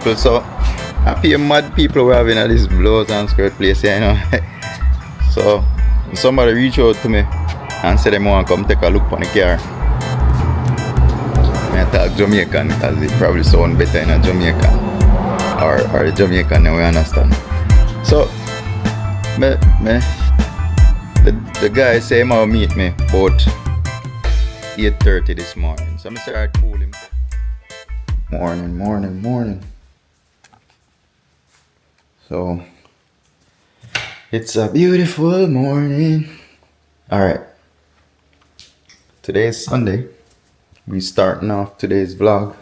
people. So happy mad people we're having at this blouse and skirt place here, you know. So somebody reached out to me and said they want to come take a look on the car. I talk Jamaican because it probably sound better in a Jamaican or the Jamaican we understand. So the guy say he might meet me about 8:30 this morning. So I said I'd call him. Morning. So it's a beautiful morning. Alright. Today is Sunday. We starting off today's vlog.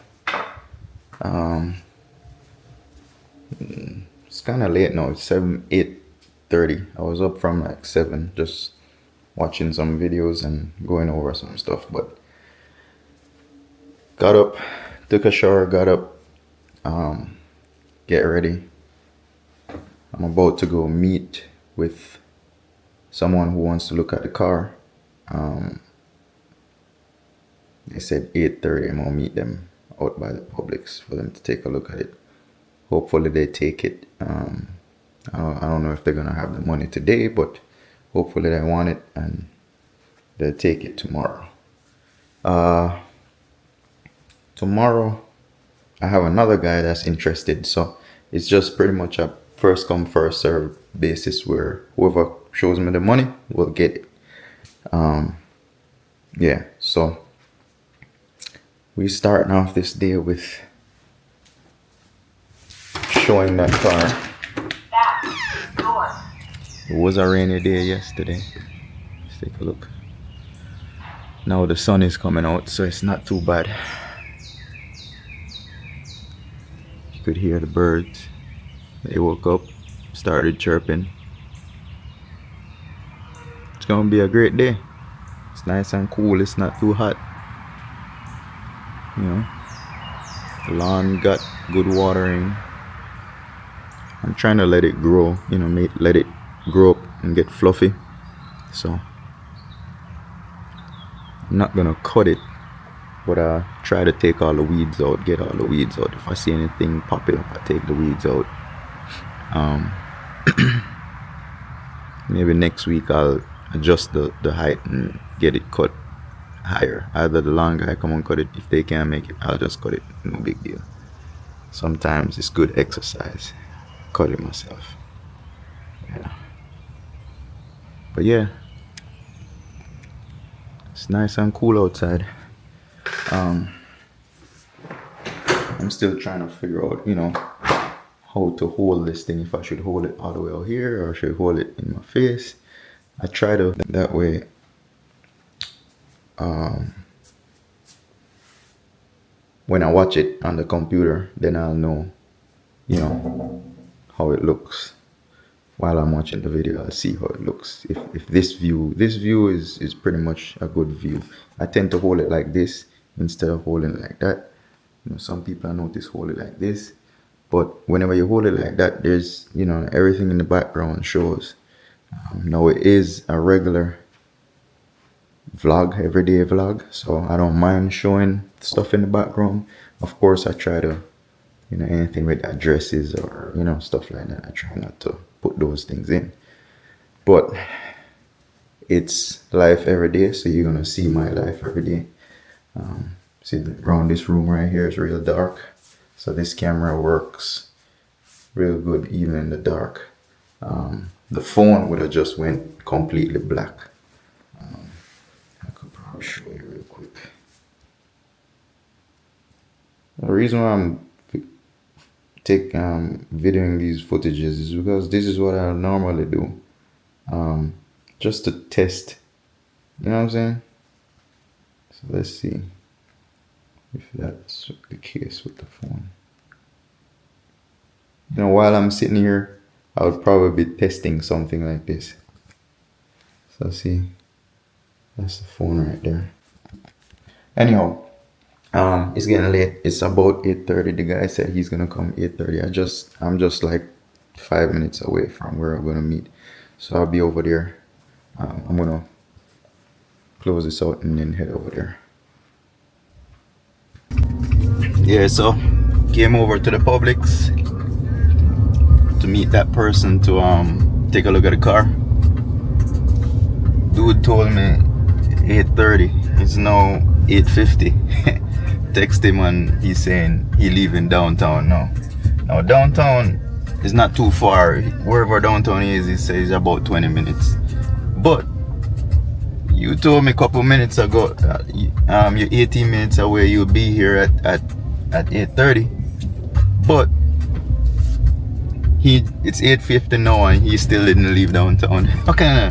It's kinda late now, it's 8:30. I was up from like 7 just watching some videos and going over some stuff, but got up, took a shower, got up, get ready. I'm about to go meet with someone who wants to look at the car. They said 8:30. I'm gonna meet them out by the Publix for them to take a look at it. Hopefully they take it. I don't know if they're gonna have the money today, but hopefully they want it and they'll take it tomorrow. Tomorrow I have another guy that's interested, so it's just pretty much a first come first serve basis where whoever shows me the money will get it. Yeah, so we starting off this day with showing that car. It was a rainy day yesterday. Let's take a look. Now the sun is coming out, so it's not too bad. You could hear the birds. They woke up, started chirping. It's gonna be a great day. It's nice and cool, it's not too hot. You know, the lawn got good watering. I'm trying to let it grow, you know, let it grow up and get fluffy. So I'm not gonna cut it, but I try to take all the weeds out, get all the weeds out. If I see anything popping up, I take the weeds out. Maybe next week I'll adjust the height and get it cut higher. Either the long guy come and cut it. If they can't make it, I'll just cut it. No big deal. Sometimes it's good exercise. Cut it myself. Yeah. But yeah, it's nice and cool outside. I'm still trying to figure out, you know, how to hold this thing. If I should hold it all the way out here or should I hold it in my face. I try to that way. When I watch it on the computer, then I'll know, you know, how it looks. While I'm watching the video, I'll see how it looks. If this view is pretty much a good view. I tend to hold it like this instead of holding it like that. You know, some people I notice hold it like this, but whenever you hold it like that, there's, you know, everything in the background shows. Now it is a regular vlog, everyday vlog, so I don't mind showing stuff in the background. Of course I try to, you know, anything with addresses or, you know, stuff like that, I try not to put those things in. But it's life every day, so you're gonna see my life every day. See, around this room right here is real dark, so this camera works real good even in the dark. The phone would have just went completely black. I could probably show you real quick. The reason why I'm videoing these footages is because this is what I normally do, just to test, you know what I'm saying? So let's see if that's the case with the phone. You know, while I'm sitting here, I would probably be testing something like this. So see, that's the phone right there. Anyhow, it's getting late. It's about 8:30. The guy said he's gonna come 8:30. I'm just like 5 minutes away from where I'm gonna meet, so I'll be over there. I'm gonna close this out and then head over there. Yeah, so Came over to the Publix to meet that person to take a look at the car. Dude told me 8:30. It's now 8:50. Text him and he's saying he leaving downtown now. Now downtown is not too far. Wherever downtown is, he says about 20 minutes. But you told me a couple minutes ago, you're 18 minutes away. You'll be here at 8:30. But it's 8:50 now and he still didn't leave downtown. Okay, I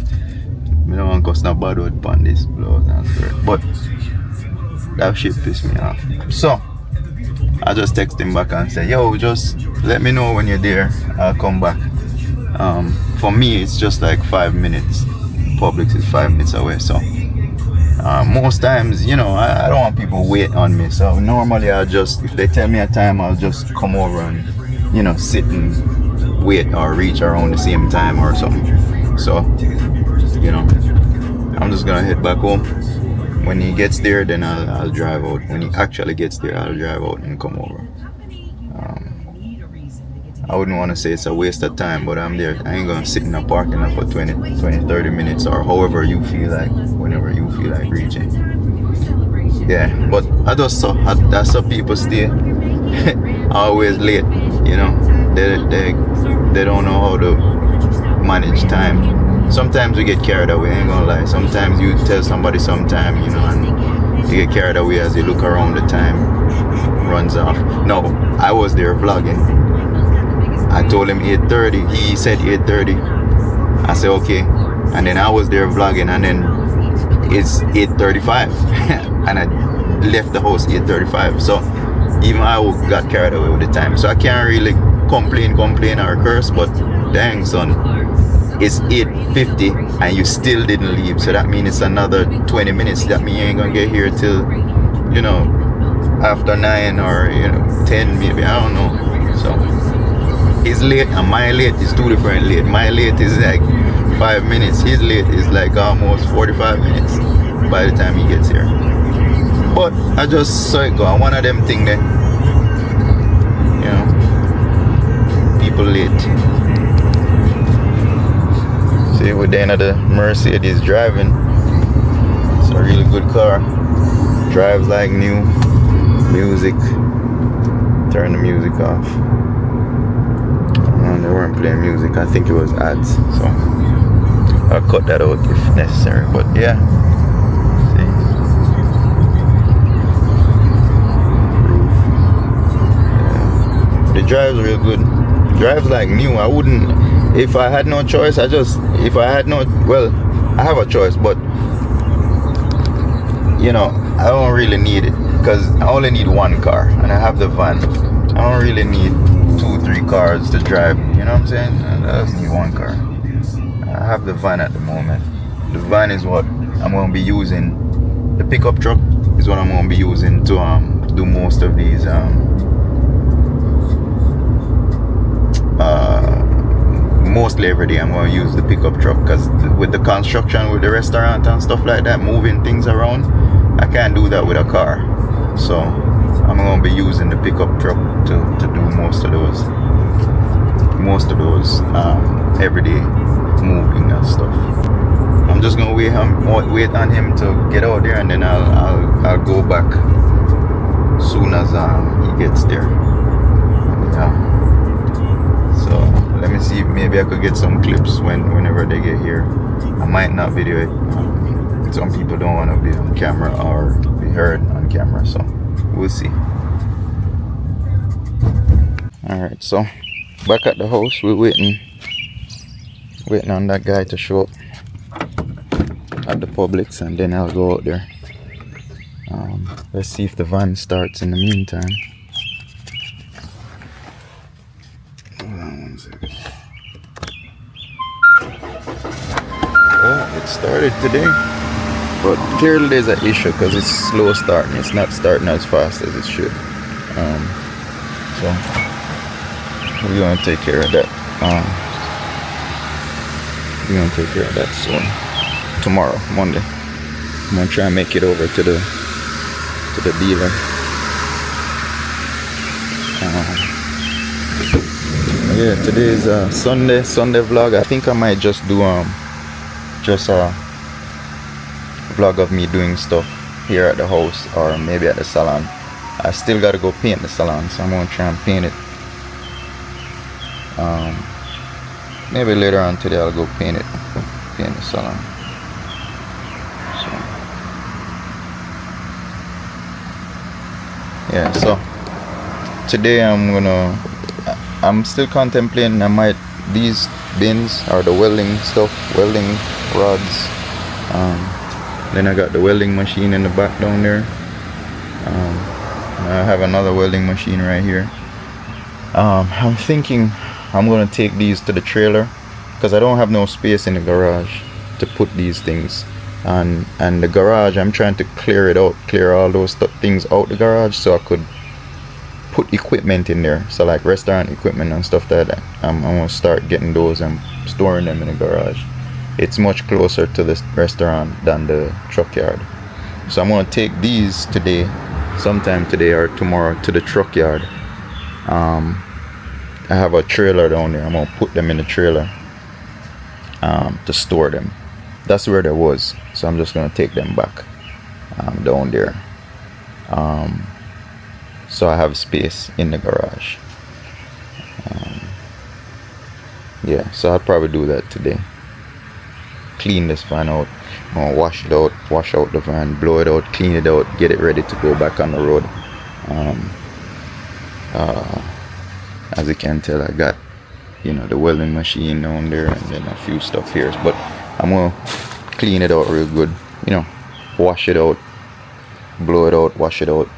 don't want to cuss no bad word upon this, but that shit pissed me off. So I just text him back and say, yo, just let me know when you're there. I'll come back. For me, it's just like 5 minutes. Publix is 5 minutes away. So most times, you know, I don't want people wait on me. So normally I'll just, if they tell me a time, I'll just come over and, you know, sit and wait or reach around the same time or something. So, you know, I'm just gonna head back home. When he gets there, then I'll drive out. When he actually gets there, I'll drive out and come over. I wouldn't want to say it's a waste of time, but I'm there. I ain't gonna sit in a parking lot for 20, 30 minutes or however you feel like, whenever you feel like reaching. Yeah, but I just saw that's how people stay always late, you know. They don't know how to manage time. Sometimes we get carried away, I ain't gonna lie. Sometimes you tell somebody sometime, you know, and you get carried away as you look around, the time runs off. No, I was there vlogging. I told him 8:30, he said 8:30. I said okay, and then I was there vlogging, and then it's 8:35 and I left the house 8:35. So even I got carried away with the time. So I can't really complain or curse, but dang son, it's 8:50 and you still didn't leave. So that means it's another 20 minutes. That means you ain't gonna get here till, you know, after 9 or, you know, 10 maybe, I don't know. So his late and my late is two different late. My late is like 5 minutes. His late is like almost 45 minutes by the time he gets here. But I just saw it go. One of them thing there, you know, people late. See, with the end of the Mercedes driving. It's a really good car. Drives like new. Music. Turn the music off. They weren't playing music. I think it was ads. So I'll cut that out if necessary. But yeah. See. Yeah. The drive's real good. Drives like new. I wouldn't, if I had no choice, I have a choice, but you know, I don't really need it because I only need one car and I have the van. I don't really need 2-3 cars to drive, you know what I'm saying? I just need one car. I have the van at the moment. The van is what I'm going to be using. The pickup truck is what I'm going to be using to do most of these mostly every day. I'm going to use the pickup truck because with the construction, with the restaurant and stuff like that, moving things around, I can't do that with a car. So I'm going to be using the pickup truck to do most of those everyday ing and stuff. I'm just gonna wait on him to get out there, and then I'll go back soon as he gets there. Yeah. So let me see if maybe I could get some clips whenever they get here. I might not video it. Some people don't want to be on camera or be heard on camera, so we'll see. Alright, so back at the house, we're waiting on that guy to show up at the Publix, and then I'll go out there. Let's see if the van starts in the meantime. Hold on 1 second. Well, it started today, but clearly there's an issue because it's slow starting. It's not starting as fast as it should. So we're gonna take care of that. We're gonna take care of that soon. Tomorrow, Monday. I'm gonna try and make it over to the dealer Yeah, today is Sunday vlog. I think I might just do just a vlog of me doing stuff here at the house or maybe at the salon. I still gotta go paint the salon, so I'm gonna try and paint it. Maybe later on today I'll go paint the salon. So yeah, so today I'm still contemplating. These bins are the welding stuff, welding rods. Then I got the welding machine in the back down there. I have another welding machine right here. I'm thinking I'm gonna take these to the trailer because I don't have no space in the garage to put these things. And the garage, I'm trying to clear all those things out the garage so I could put equipment in there, so like restaurant equipment and stuff like that. I'm gonna start getting those and storing them in the garage. It's much closer to the restaurant than the truck yard, so I'm gonna take these today, sometime today or tomorrow, to the truck yard. I have a trailer down there. I'm gonna put them in the trailer to store them. That's where there was, so I'm just gonna take them back down there. So I have space in the garage. Yeah, so I'll probably do that today. Clean this van out, wash it out, wash out the van, blow it out, clean it out, get it ready to go back on the road. As you can tell, I got, the welding machine down there and then a few stuff here, but I'm gonna clean it out real good, wash it out, blow it out, wash it out,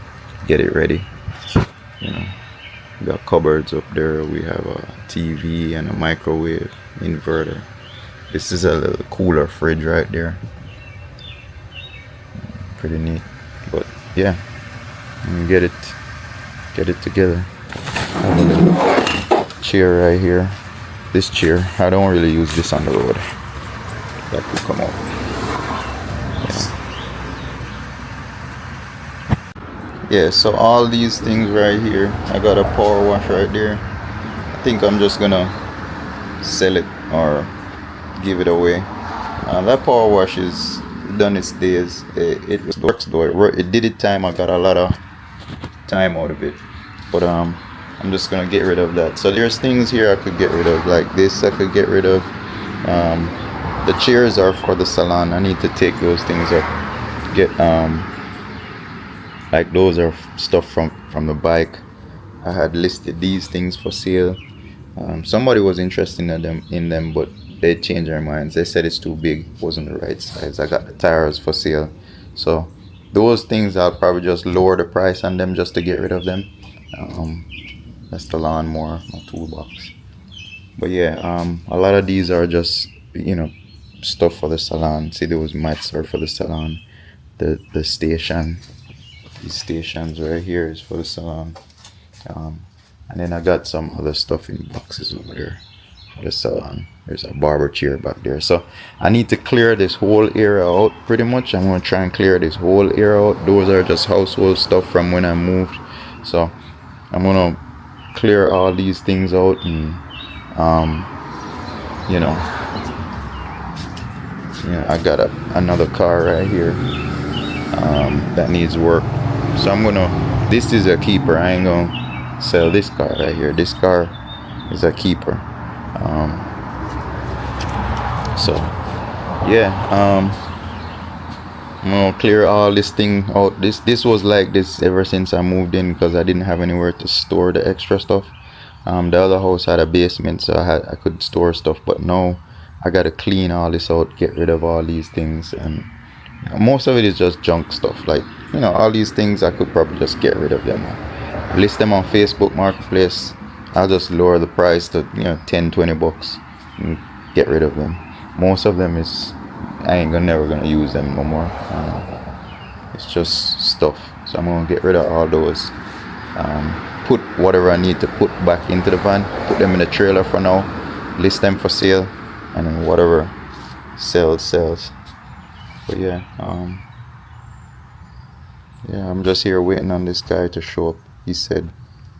get it ready. We got cupboards up there. We have a TV and a microwave, inverter. This is a little cooler fridge right there. Pretty neat. But yeah, get it together. I have a little chair right here. This chair, I don't really use this on the road. That could come out. Yeah, so all these things right here, I got a power wash right there. I think I'm just gonna sell it or give it away. That power wash is done its days. It works though. It did it time. I got a lot of time out of it, but I'm just gonna get rid of that. So there's things here I could get rid of, like this I could get rid of. The chairs are for the salon. I need to take those things up. Get like those are stuff from the bike. I had listed these things for sale. Somebody was interested in them, but they changed their minds. They said it's too big, wasn't the right size. I got the tires for sale, so those things I'll probably just lower the price on them just to get rid of them. That's the lawnmower, my toolbox. But yeah, a lot of these are just stuff for the salon. See, those mats are for the salon. The station. These stations right here is for the salon. And then I got some other stuff in boxes over there for the salon. There's a barber chair back there. So I need to clear this whole area out pretty much. I'm going to try and clear this whole area out. Those are just household stuff from when I moved. So I'm going to clear all these things out and, I got another car right here that needs work. So this is a keeper. I ain't gonna sell this car right here. This car is a keeper. So yeah, I'm gonna clear all this thing out. This was like this ever since I moved in because I didn't have anywhere to store the extra stuff. The other house had a basement, so I could store stuff, but now I gotta clean all this out, get rid of all these things, and most of it is just junk stuff. Like all these things I could probably just get rid of them, list them on Facebook Marketplace. I'll just lower the price to $10-20 and get rid of them. Most of them is never gonna use them no more. It's just stuff, so I'm gonna get rid of all those. Put whatever I need to put back into the van, put them in the trailer for now, list them for sale, and then whatever sells. But yeah, I'm just here waiting on this guy to show up. He said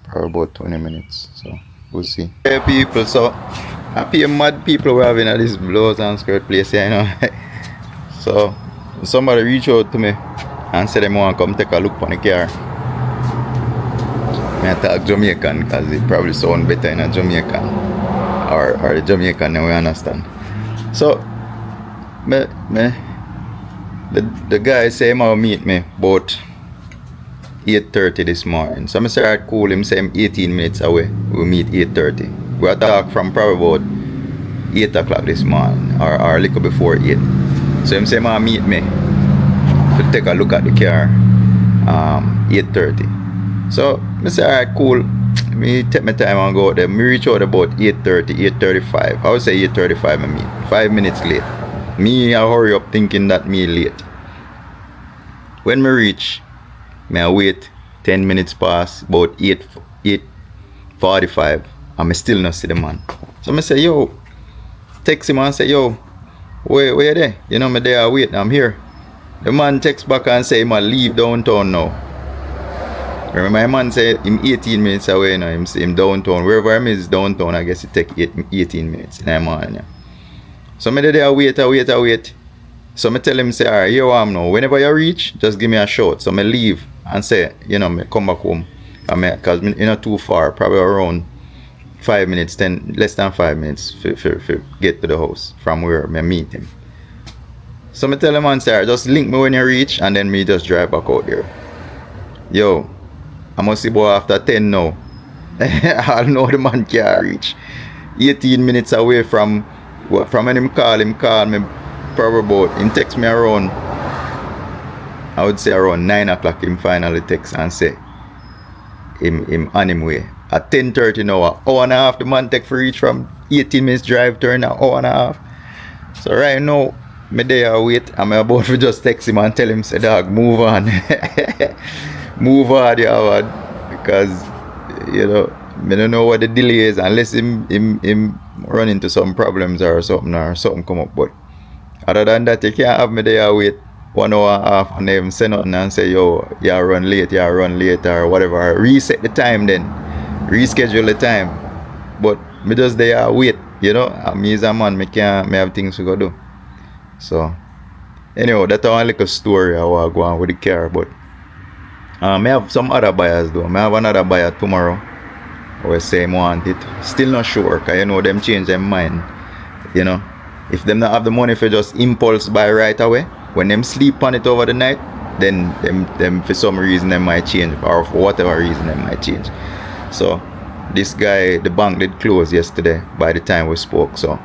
probably about 20 minutes. So we'll see. Hey people, so happy mad people we're having at this blouse and skirt place here, you know. So somebody reached out to me and said they want to come take a look on the car. I talk Jamaican because it probably sound better in a Jamaican or the Jamaican then we understand. So the guy say he will meet me about 8:30 this morning. So I say alright cool, him say him 18 minutes away. We'll meet 8:30. We'll talk from probably about 8 o'clock this morning or a little before 8. So him say he will meet me to take a look at the car 8:30. So I say alright cool, me take my time and go out there. Me reach out about 8:30, 8:35. I would say 8:35 I meet. 5 minutes late. Me I hurry up thinking that me late. When me reach, me I wait 10 minutes past about 8:45 and me still not see the man. So I say yo, text him and say yo, where you there? You know me there I wait, I'm here. The man text back and say he might leave downtown now. Remember my man say him 18 minutes away now, him downtown. Wherever him is downtown, I guess it take 18 minutes in the morning. Yeah. So me there I wait. So me tell him say alright, here I am now. Whenever you reach, just give me a shout. So me leave and say, you know, me come back home. Because me not too far, probably around 5 minutes, less than 5 minutes for get to the house from where me meet him. So me tell him and say, alright, just link me when you reach and then me just drive back out there. Yo, I must see boy after 10 now. I know the man can't reach. 18 minutes away from when him call me probably about, him text me around, I would say around 9 o'clock him finally text and say him on him way. At 10:30 now, an hour and a half the man take for reach from 18 minutes drive turn an hour and a half. So right now, me there wait, I'm about to just text him and tell him say dog move on. Move on, yeah, because you know, I don't know what the delay is unless him run into some problems or something come up. But other than that, you can't have me there wait 1 hour and a half and even say nothing and say yo, you run late or whatever. Reset the time then, reschedule the time. But me just there wait, you know. Me as a man, me have things to go do. So anyhow, that's a little story I want to go on with the car, but. I have some other buyers though. I have another buyer tomorrow who say I want it. Still not sure because you know them change their mind. You know, if them not have the money for just impulse buy right away, when them sleep on it over the night, then them for some reason they might change or for whatever reason they might change. So this guy, the bank did close yesterday by the time we spoke. So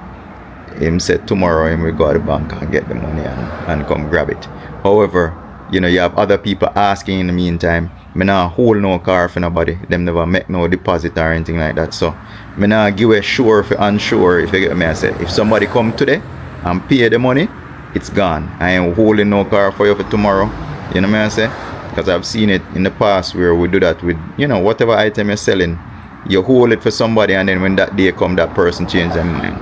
him said tomorrow him will go to the bank and get the money and come grab it. However, you know, you have other people asking in the meantime. Me not hold no car for nobody. Them never make no deposit or anything like that. So me not give a sure for unsure, if you get me. I said if somebody come today and pay the money, it's gone. I ain't holding no car for you for tomorrow. You know what I say? Because I've seen it in the past where we do that with, you know, whatever item you're selling, you hold it for somebody and then when that day come, that person change their mind.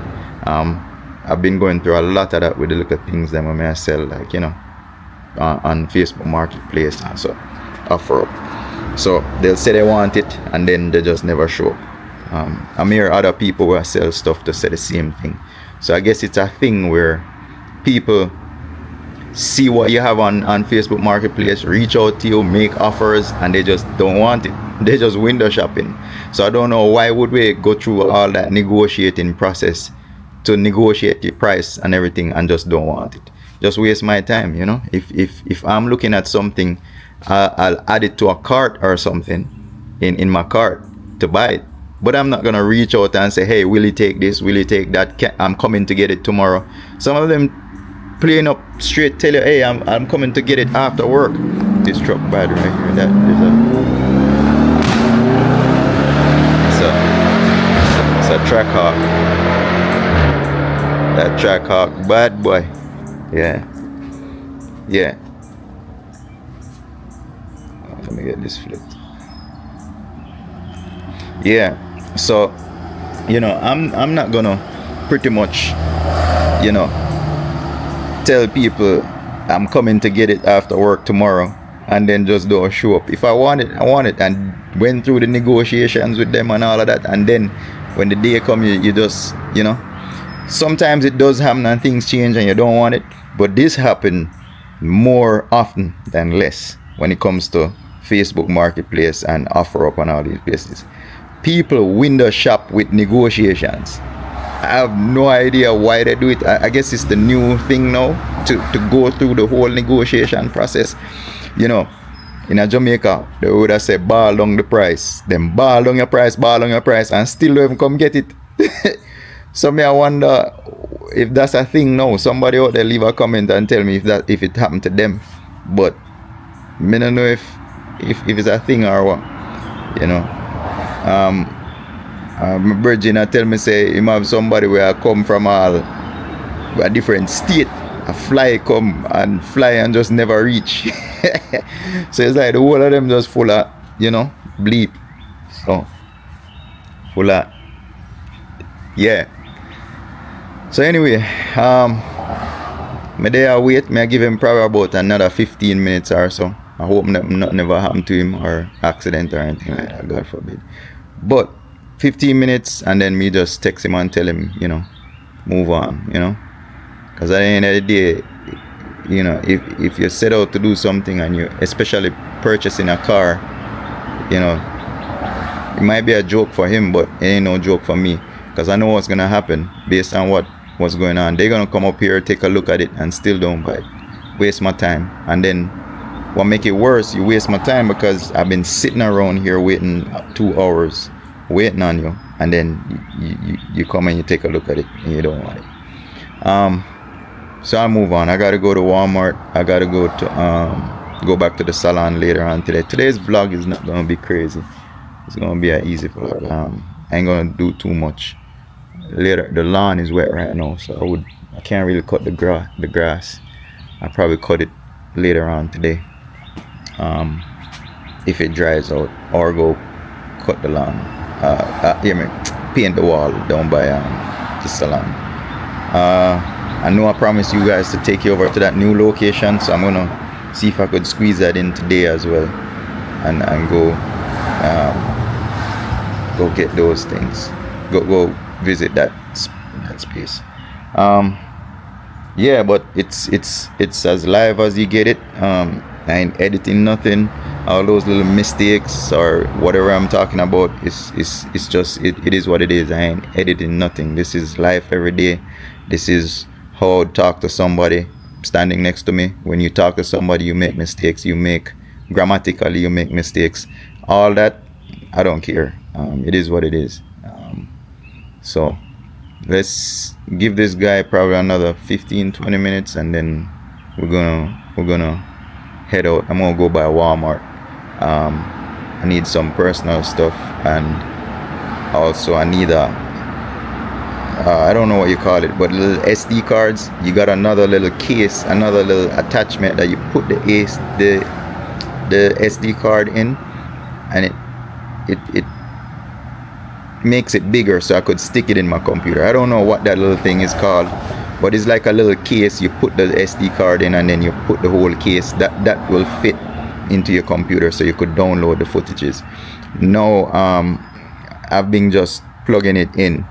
I've been going through a lot of that with the little things that I sell, like, you know, on Facebook Marketplace and so offer up. So they'll say they want it and then they just never show up. I'm hear other people who sell stuff to say the same thing. So I guess it's a thing where people see what you have on Facebook Marketplace, reach out to you, make offers, and they just don't want it. They just window shopping. So I don't know why would we go through all that negotiating process to negotiate the price and everything and just don't want it. Just waste my time, you know. If I'm looking at something, I'll add it to a cart or something in my cart to buy it. But I'm not gonna reach out and say, hey, will you take this? Will you take that? I'm coming to get it tomorrow. Some of them playing up straight, tell you, hey, I'm coming to get it after work. This truck bad right here. That it's a track hawk. That track hawk, bad boy. Yeah. Let me get this flipped. Yeah. So, you know, I'm not gonna pretty much, you know, tell people I'm coming to get it after work tomorrow and then just don't show up. If I want it, I want it, and went through the negotiations with them and all of that, and then when the day come, you just, you know, sometimes it does happen and things change and you don't want it, but this happened more often than less when it comes to Facebook Marketplace and OfferUp and all these places. People window shop with negotiations. I have no idea why they do it. I guess it's the new thing now to go through the whole negotiation process. You know, in a Jamaica, they would have said ball down the price. Then ball down your price, and still don't even come get it. So me I wonder if that's a thing now. Somebody out there leave a comment and tell me if it happened to them. But me don't know if it's a thing or what. You know. My Virginia tell me say him have somebody where I come from a different state. A fly come and fly and just never reach. So it's like the whole of them just full of, you know, bleep. So full of, yeah. So anyway, me there I wait. Me I give him probably about another 15 minutes or so. I hope nothing never happened to him or accident or anything like that, God forbid. But 15 minutes and then me just text him and tell him, you know, move on, you know. Because at the end of the day, you know, if you set out to do something and you especially purchasing a car, you know, it might be a joke for him, but it ain't no joke for me. Because I know what's going to happen based on what's going on. They're going to come up here, take a look at it and still don't buy it. Waste my time. And then what make it worse, you waste my time because I've been sitting around here waiting 2 hours, waiting on you. And then you come and you take a look at it and you don't want it. So I move on. I gotta go to Walmart. I gotta go back to the salon later on today. Today's vlog is not gonna be crazy. It's gonna be an easy vlog. I ain't gonna do too much. Later, the lawn is wet right now, so I can't really cut the grass. I'll probably cut it later on today, if it dries out, or go cut the lawn. Paint the wall down by the salon. I know I promised you guys to take you over to that new location, so I'm gonna see if I could squeeze that in today as well, and go get those things, go visit that space. Yeah, but it's as live as you get it. I ain't editing nothing. All those little mistakes or whatever I'm talking about, it's just it is what it is. I ain't editing nothing. This is life every day. This is how I talk to somebody standing next to me. When you talk to somebody, you make mistakes. Grammatically you make mistakes. All that, I don't care. It is what it is. So let's give this guy probably another 15-20 minutes, and then we're gonna head out. I'm gonna go by Walmart. I need some personal stuff, and also I need I don't know what you call it, but little SD cards. You got another little case, another little attachment that you put the SD card in, and it makes it bigger so I could stick it in my computer. I don't know what that little thing is called, but it's like a little case. You put the SD card in, and then you put the whole case that will fit into your computer so you could download the footages. Now I've been just plugging it in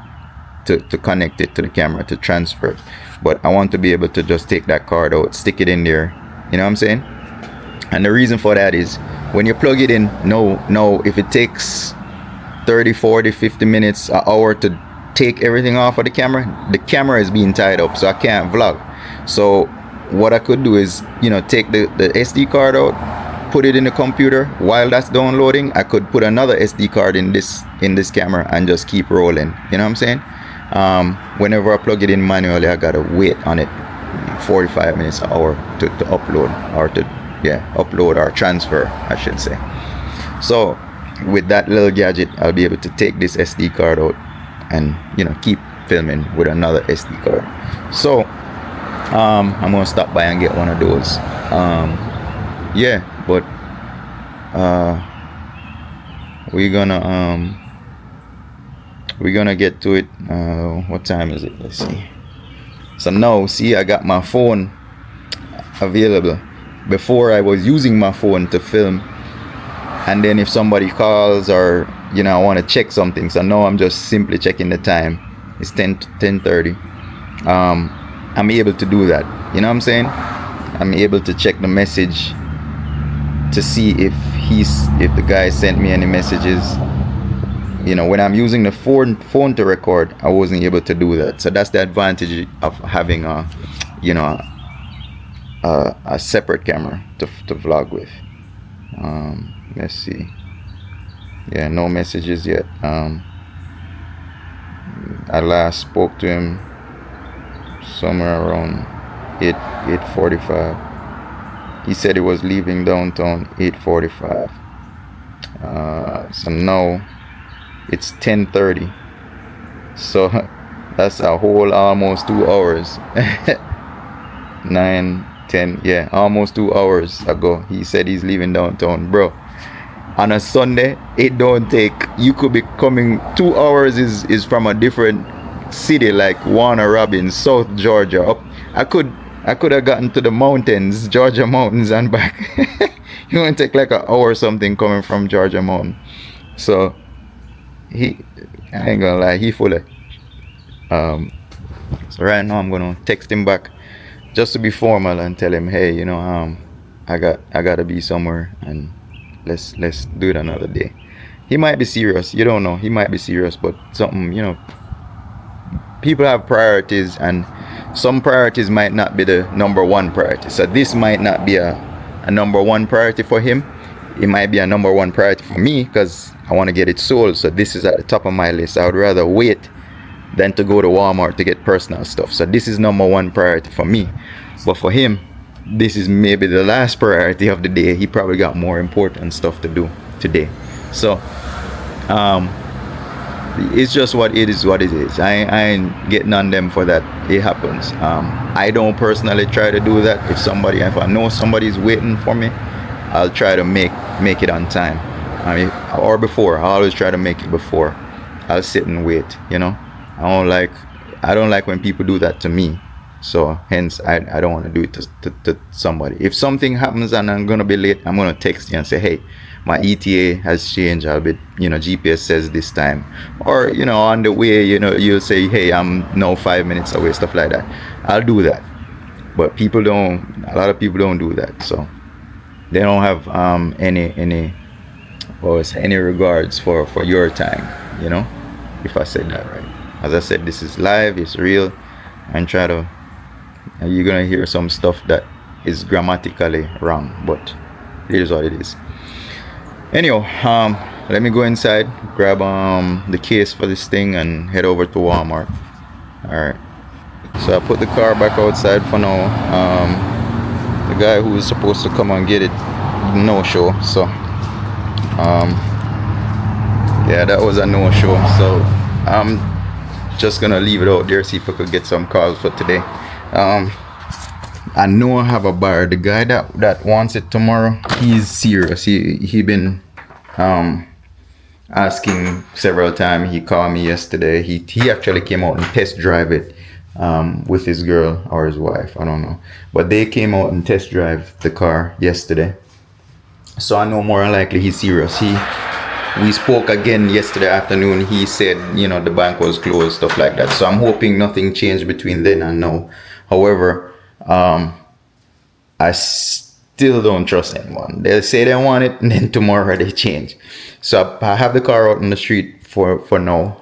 to connect it to the camera, to transfer it, but I want to be able to just take that card out, stick it in there, you know what I'm saying? And the reason for that is when you plug it in, no, if it takes 30, 40, 50 minutes, an hour to take everything off of the camera is being tied up, so I can't vlog. So what I could do is, you know, take the SD card out, put it in the computer. While that's downloading, I could put another SD card in this camera and just keep rolling, you know what I'm saying? Whenever I plug it in manually, I gotta wait on it 45 minutes, an hour to upload, or upload or transfer, I should say. So with that little gadget, I'll be able to take this SD card out and, you know, keep filming with another SD card. So I'm gonna stop by and get one of those. But we're gonna get to it. What time is it? Let's see. So now, see, I got my phone available. before I was using my phone to film, and then if somebody calls or I want to check something, so now I'm just simply checking the time. It's 10:30. I'm able to do that. You know what I'm saying? I'm able to check the message to see if the guy sent me any messages. When I'm using the phone to record, I wasn't able to do that. So that's the advantage of having a separate camera to vlog with. Let's see. Yeah, no messages yet. I last spoke to him somewhere around 8:45. He said he was leaving downtown 8:45. So now it's 10:30. So that's a whole almost 2 hours. 9, 10, yeah, almost 2 hours ago. He said he's leaving downtown, bro. On a Sunday, it don't take. You could be coming 2 hours is from a different city like Warner Robins, South Georgia. Up, I could have gotten to the mountains, Georgia mountains, and back. You want to take like an hour or something coming from Georgia mountain. So I ain't gonna lie, he full of. So right now I'm gonna text him back just to be formal and tell him, hey, I gotta be somewhere and let's do it another day. He might be serious. You don't know. He might be serious, but something, people have priorities, and some priorities might not be the number one priority. So this might not be a number one priority for him. It might be a number one priority for me because I want to get it sold. So this is at the top of my list. I would rather wait than to go to Walmart to get personal stuff. So this is number one priority for me. But for him, this is maybe the last priority of the day. He probably got more important stuff to do today. So it's just what it is. I ain't getting on them for that. It happens. I don't personally try to do that. If I know somebody's waiting for me, I'll try to make it on time. Or before. I always try to make it before. I'll sit and wait. I don't like when people do that to me. So hence I don't want to do it to somebody. If something happens and I'm gonna be late, I'm gonna text you and say, hey, my ETA has changed. I'll be, GPS says this time, or on the way, you'll say, hey, I'm now 5 minutes away, stuff like that. I'll do that. But a lot of people don't do that, so they don't have any regards for your time. If I said that right. As I said, this is live, it's real, and you're gonna hear some stuff that is grammatically wrong, but it is what it is. Anyhow, let me go inside, grab the case for this thing, and head over to Walmart. Alright, so I put the car back outside for now. The guy who was supposed to come and get it, no show. So yeah, that was a no show. So I'm just gonna leave it out there, see if I could get some calls for today. I know I have a buyer. The guy that wants it tomorrow, he's serious. He been asking several times. He called me yesterday. He actually came out and test drive it with his girl or his wife, I don't know, but they came out and test drive the car yesterday. So I know more than likely he's serious. We spoke again yesterday afternoon. He said, the bank was closed, stuff like that. So I'm hoping nothing changed between then and now. However, I still don't trust anyone. They say they want it, and then tomorrow they change. So I have the car out on the street for now.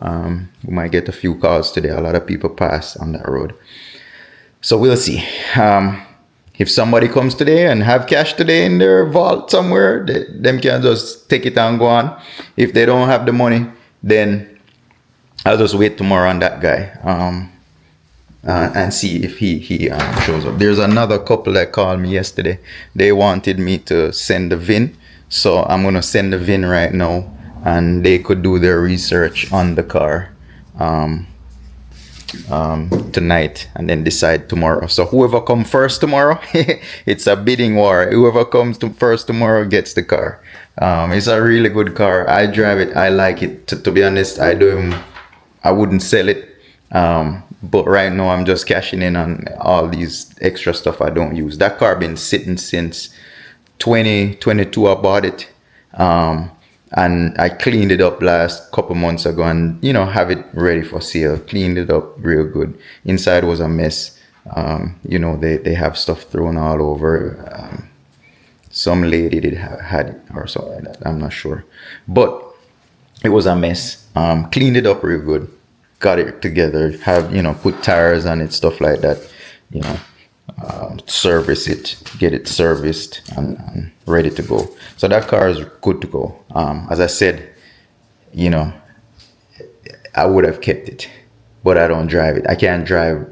We might get a few calls today. A lot of people pass on that road. So we'll see. If somebody comes today and have cash today in their vault somewhere, them can just take it and go on. If they don't have the money, then I'll just wait tomorrow on that guy and see if he shows up. There's another couple that called me yesterday. They wanted me to send the VIN, so I'm gonna send the VIN right now, and they could do their research on the car tonight and then decide tomorrow. So whoever comes first tomorrow, it's a bidding war. Whoever comes first tomorrow gets the car. It's a really good car. I drive it. I like it. To be honest, I wouldn't sell it, But right now I'm just cashing in on all these extra stuff I don't use. That car been sitting since 2022. I bought it. And I cleaned it up last couple months ago and, have it ready for sale. Cleaned it up real good. Inside was a mess. They have stuff thrown all over. Some lady did had it or something like that. I'm not sure. But it was a mess. Cleaned it up real good. Got it together. Have, put tires on it, stuff like that. Service it, get it serviced and ready to go. So that car is good to go. As I said, I would have kept it, but I don't drive it. I can't drive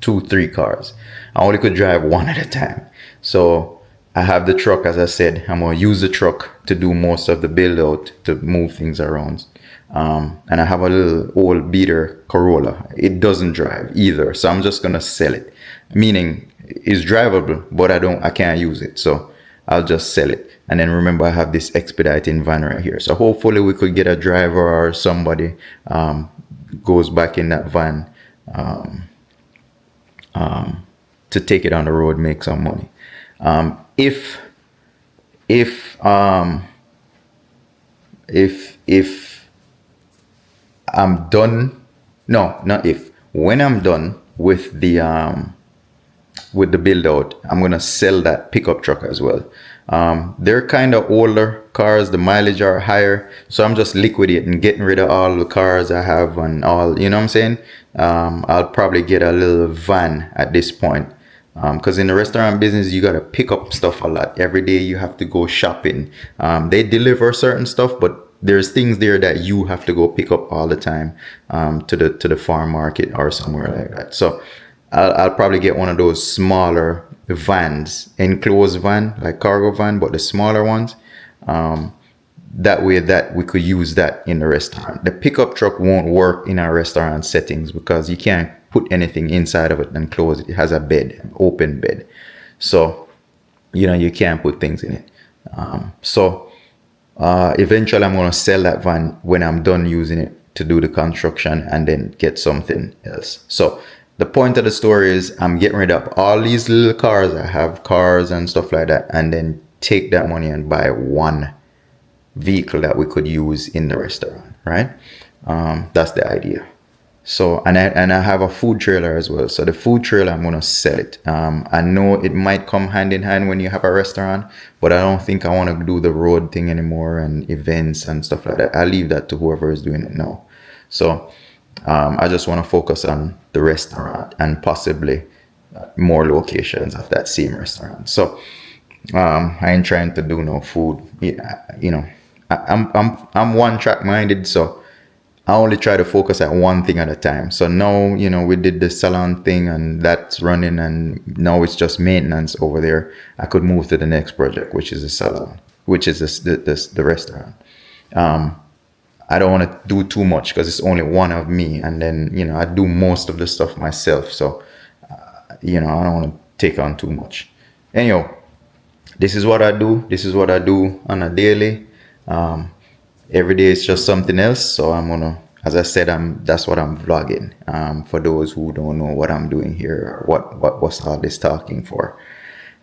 2-3 cars. I only could drive one at a time. So I have the truck. As I said, I'm gonna use the truck to do most of the build out, to move things around. And I have a little old beater Corolla. It doesn't drive either, so I'm just gonna sell it. Meaning it's drivable, but I can't use it, so I'll just sell it. And then remember, I have this expediting van right here, so hopefully we could get a driver or somebody goes back in that van to take it on the road, make some money. If I'm done, no, not if, when I'm done with the build out, I'm gonna sell that pickup truck as well. They're kind of older cars, the mileage are higher, so I'm just liquidating, getting rid of all the cars I have and all, you know what I'm saying? I'll probably get a little van at this point, because in the restaurant business you gotta pick up stuff a lot. Every day you have to go shopping. They deliver certain stuff, but there's things there that you have to go pick up all the time, to the farm market or somewhere like that. So I'll probably get one of those smaller vans, enclosed van, like cargo van, but the smaller ones. That way that we could use that in the restaurant. The pickup truck won't work in our restaurant settings because you can't put anything inside of it and close it. It has a bed, an open bed. So, you can't put things in it. Eventually I'm going to sell that van when I'm done using it to do the construction and then get something else. So the point of the story is I'm getting rid of all these little cars. I have cars and stuff like that, and then take that money and buy one vehicle that we could use in the restaurant, right? That's the idea. So, and I have a food trailer as well. So the food trailer, I'm going to sell it. I know it might come hand in hand when you have a restaurant, but I don't think I want to do the road thing anymore and events and stuff like that. I leave that to whoever is doing it now. So I just want to focus on the restaurant and possibly more locations of that same restaurant. So I ain't trying to do no food. I'm one track minded, so I only try to focus at one thing at a time. So now, we did the salon thing and that's running, and now it's just maintenance over there. I could move to the next project, which is the salon, which is the restaurant. I don't want to do too much because it's only one of me, and then, I do most of the stuff myself. So, I don't want to take on too much. Anyhow, this is what I do. This is what I do on a daily. Every day it's just something else. So I'm gonna, as I said, that's what I'm vlogging. For those who don't know what I'm doing here, what's all this talking for.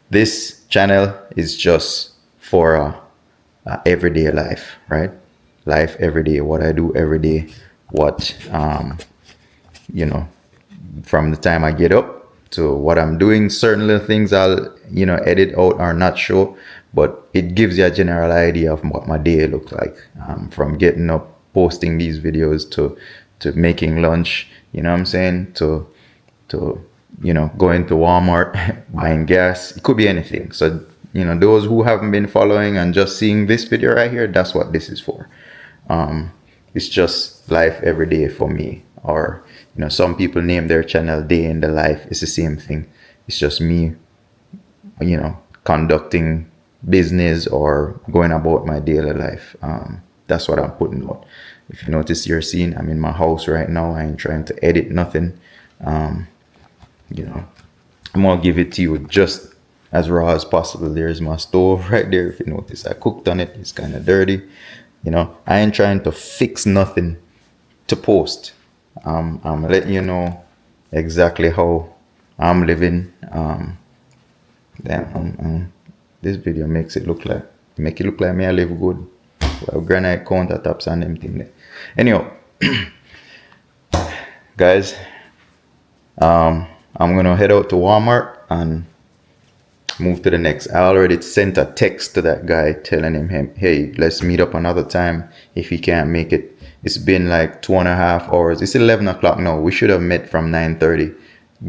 This channel is just for everyday life, right? Life every day, what I do every day, what from the time I get up to what I'm doing. Certain little things I'll edit out or not show, but it gives you a general idea of what my day looks like, from getting up, posting these videos to making lunch, you know what I'm saying, to going to Walmart, buying gas. It could be anything. So those who haven't been following and just seeing this video right here, that's what this is for. It's just life every day for me. Or some people name their channel Day in the Life. It's the same thing. It's just me conducting business or going about my daily life. That's what I'm putting out. If you notice, you're seeing I'm in my house right now. I ain't trying to edit nothing. I'm gonna give it to you just as raw as possible. There's my stove right there. If you notice, I cooked on it. It's kind of dirty. I ain't trying to fix nothing to post. I'm letting you know exactly how I'm living. This video makes it look like me I live good. Well, granite countertops and them thing there. Anyhow, guys, I'm gonna head out to Walmart and move to the next. I already sent a text to that guy telling him, hey, let's meet up another time if he can't make it. It's been like 2.5 hours. It's 11 o'clock now. We should have met from 9:30.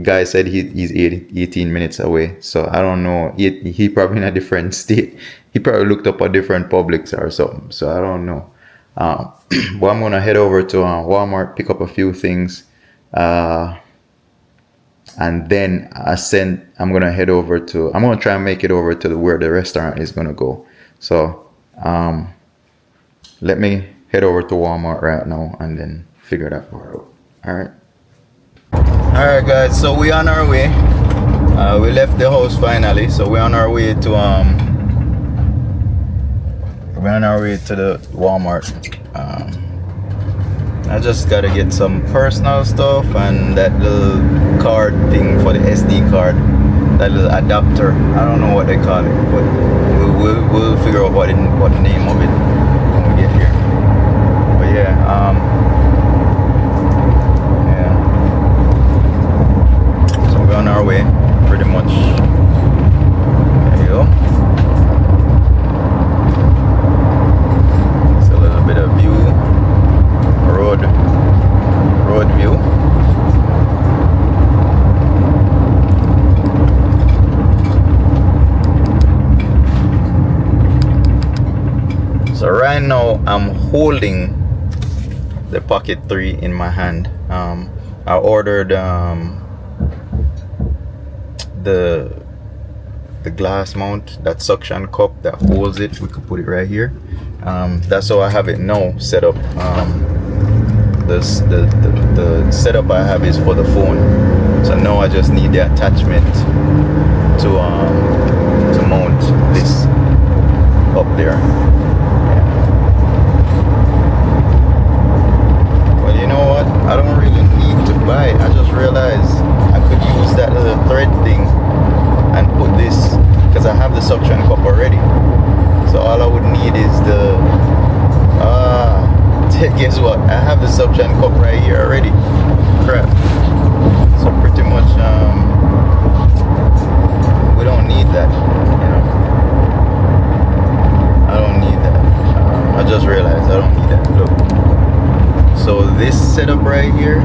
Guy said he's 18 minutes away. So I don't know. He probably in a different state. He probably looked up a different Publix or something. So I don't know. But I'm gonna head over to Walmart, pick up a few things. And then I'm gonna try and make it over to where the restaurant is gonna go. So let me head over to Walmart right now and then figure that part out. Alright guys, so we're on our way. We left the house finally, so we're on our way to the Walmart. I just gotta get some personal stuff and that little card thing for the SD card, that little adapter. I don't know what they call it, but we'll figure out what the name of it when we get here. But yeah, so we're on our way, pretty much. There you go. It's a little bit of view. Road view. So right now I'm holding the Pocket 3 in my hand. I ordered the glass mount, that suction cup that holds it. We could put it right here. That's how I have it now set up. The setup I have is for the phone, so now I just need the attachment to mount this up there. Well, you know what? I don't really need to buy it. I just realized I could use that little thread thing and put this, because I have the suction cup already. So all I would need is the guess what? I have the suction cup right here already. Crap. So pretty much we don't need that, you know. I don't need that. I just realized I don't need that. Look. So this setup right here,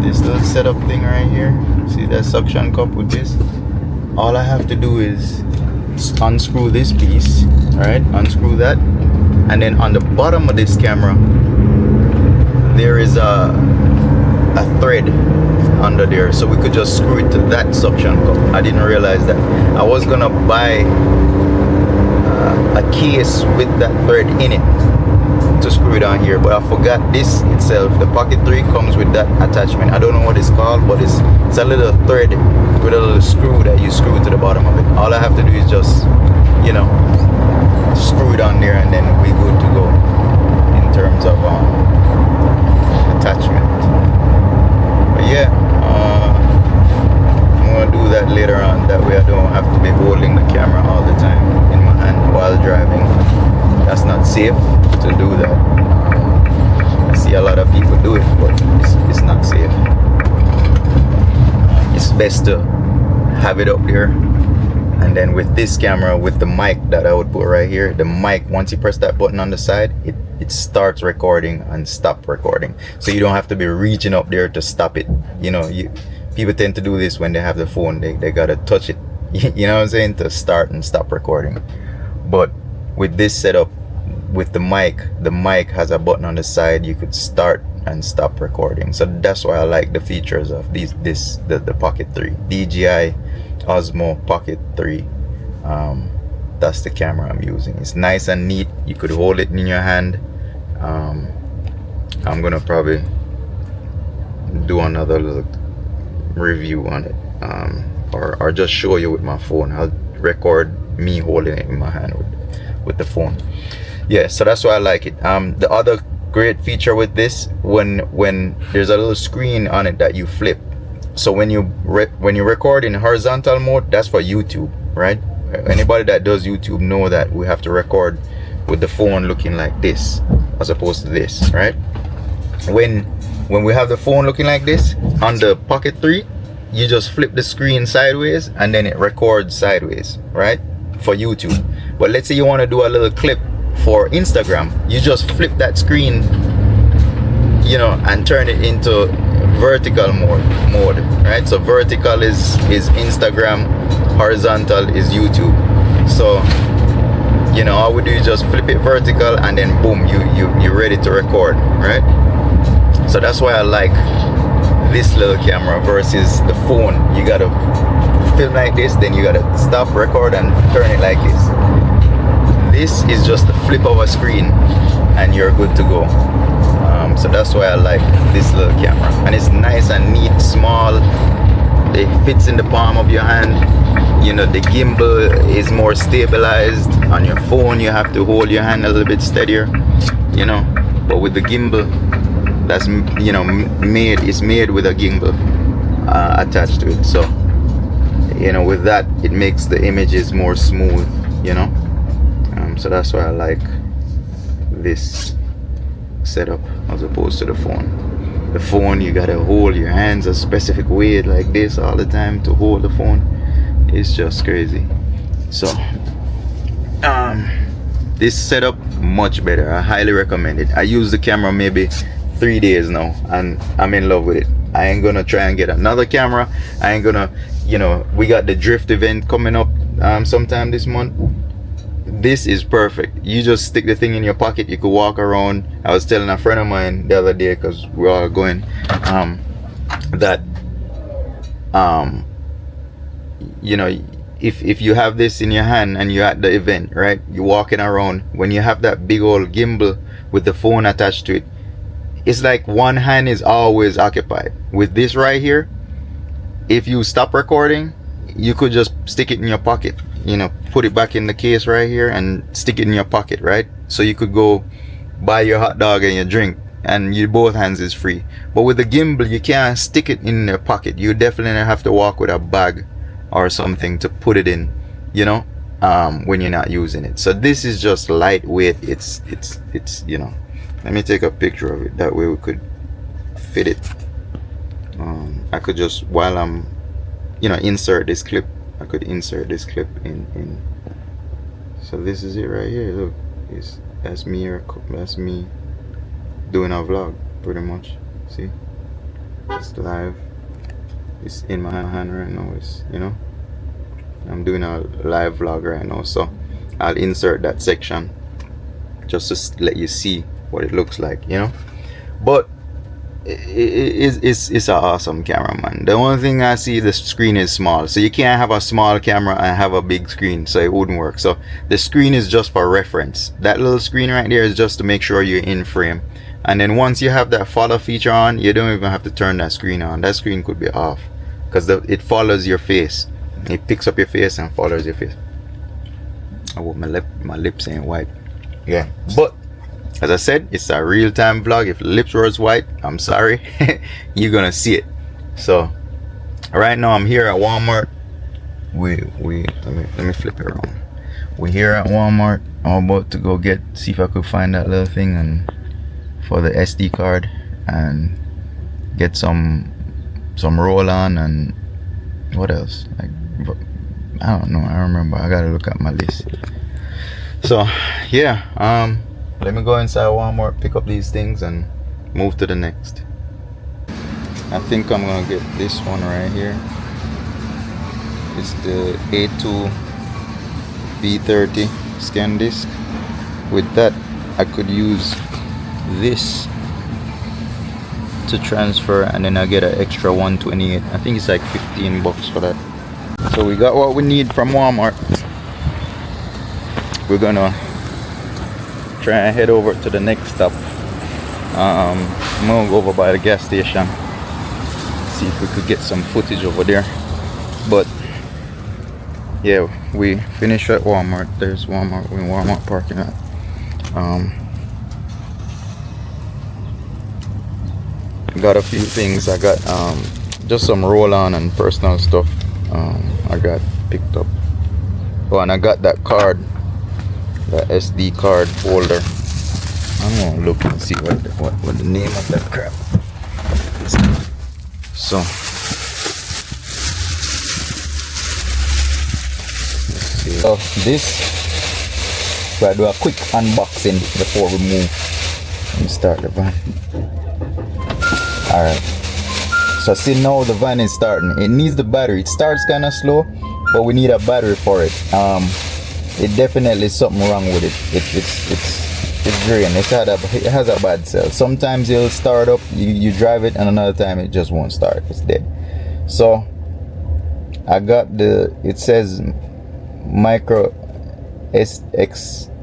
this little setup thing right here, see that suction cup with this? All I have to do is unscrew this piece, right? Unscrew that. And then on the bottom of this camera there is a thread under there, so we could just screw it to that suction cup. I didn't realize that. I was gonna buy a case with that thread in it to screw it on here, but I forgot this itself. The Pocket 3 comes with that attachment. I don't know what it's called, but it's a little thread with a little screw that you screw to the bottom of it. All I have to do is just, you know, screw it on there, and then we good to go in terms of attachment. But yeah, I'm gonna do that later on. That way I don't have to be holding the camera all the time in my hand while driving. That's not safe to do that. I see a lot of people do it, but it's not safe. It's best to have it up there. And then with this camera, with the mic that I would put right here, the mic, once you press that button on the side, it starts recording and stop recording. So you don't have to be reaching up there to stop it. You know, people tend to do this when they have the phone. They gotta touch it, you know what I'm saying, to start and stop recording. But with this setup, with the mic has a button on the side. You could start and stop recording. So that's why I like the features of the Pocket 3, DJI Osmo Pocket 3. That's the camera I'm using. It's nice and neat. You could hold it in your hand. I'm gonna probably do another little review on it, or just show you with my phone. I'll record me holding it in my hand with the phone. Yeah, so that's why I like it. The other great feature with this, when there's a little screen on it that you flip. So when you record in horizontal mode, that's for YouTube, right? Anybody that does YouTube know that we have to record with the phone looking like this as opposed to this, right? When we have the phone looking like this on the Pocket 3, you just flip the screen sideways and then it records sideways, right? For YouTube. But let's say you want to do a little clip for Instagram, you just flip that screen, you know, and turn it into vertical mode, right? So vertical is Instagram, horizontal is YouTube. So, you know, all we do is just flip it vertical and then boom, you're ready to record, right? So that's why I like this little camera versus the phone. You gotta film like this, then you gotta stop, record, and turn it like this. This is just the flip of a screen and you're good to go. So that's why I like this little camera, and it's nice and neat, small. It fits in the palm of your hand. You know, the gimbal is more stabilized. On your phone you have to hold your hand a little bit steadier, you know, but with the gimbal, that's, you know, it's made with a gimbal attached to it. So, you know, with that, it makes the images more smooth, you know. So that's why I like this setup as opposed to the phone. The phone, you gotta hold your hands a specific way like this all the time to hold the phone. It's just crazy. So this setup, much better. I highly recommend it. I use the camera maybe 3 days now and I'm in love with it. I ain't gonna try and get another camera. I ain't gonna, you know, we got the drift event coming up sometime this month. This is perfect. You just stick the thing in your pocket, you could walk around. I was telling a friend of mine the other day, because we're all going, that you know, if you have this in your hand and you're at the event, right, you're walking around, when you have that big old gimbal with the phone attached to it, it's like one hand is always occupied. With this right here, if you stop recording, you could just stick it in your pocket, you know, put it back in the case right here and stick it in your pocket, right? So you could go buy your hot dog and your drink and your both hands is free. But with the gimbal, you can't stick it in your pocket. You definitely have to walk with a bag or something to put it in, you know, when you're not using it. So this is just lightweight. It's you know, let me take a picture of it, that way we could fit it. I could just, while I'm, you know, insert this clip, I could insert this clip in. So this is it right here. Look, that's me doing a vlog, pretty much. See, it's live. It's in my hand right now. It's, you know, I'm doing a live vlog right now. So I'll insert that section just to let you see what it looks like, you know. But it's an awesome camera, man. The only thing I see, the screen is small, so you can't have a small camera and have a big screen, so it wouldn't work. So the screen is just for reference. That little screen right there is just to make sure you're in frame, and then once you have that follow feature on, you don't even have to turn that screen on. That screen could be off because it follows your face. It picks up your face and follows your face. Oh, my lips ain't white. Yeah, but as I said, it's a real-time vlog. If lips was white, I'm sorry. You're gonna see it. So right now I'm here at Walmart. Let me flip it around. We're here at Walmart. I'm about to go see if I could find that little thing and for the SD card and get some roll-on and what else? Like, I don't know. I remember. I gotta look at my list. So yeah, let me go inside Walmart, pick up these things and move to the next. I think I'm gonna get this one right here. It's the A2 V30 scan disc. With that, I could use this to transfer, and then I get an extra 128. I think it's like 15 bucks for that. So we got what we need from Walmart. We're gonna try and head over to the next stop. I'm gonna go over by the gas station, see if we could get some footage over there. But yeah, we finished at Walmart. There's Walmart. We're in Walmart parking lot. got a few things. I got just some roll-on and personal stuff. I got picked up. Oh, and I got that card, the SD card holder. I'm gonna look and see what the name of that crap is. So this, we'll do a quick unboxing before we move and start the van. Alright, so see, now the van is starting. It needs the battery. It starts kind of slow, but we need a battery for it. It definitely is something wrong with it. It's drained. It has a bad cell. Sometimes it'll start up, you drive it, and another time it just won't start. It's dead. So I got it says micro SDXC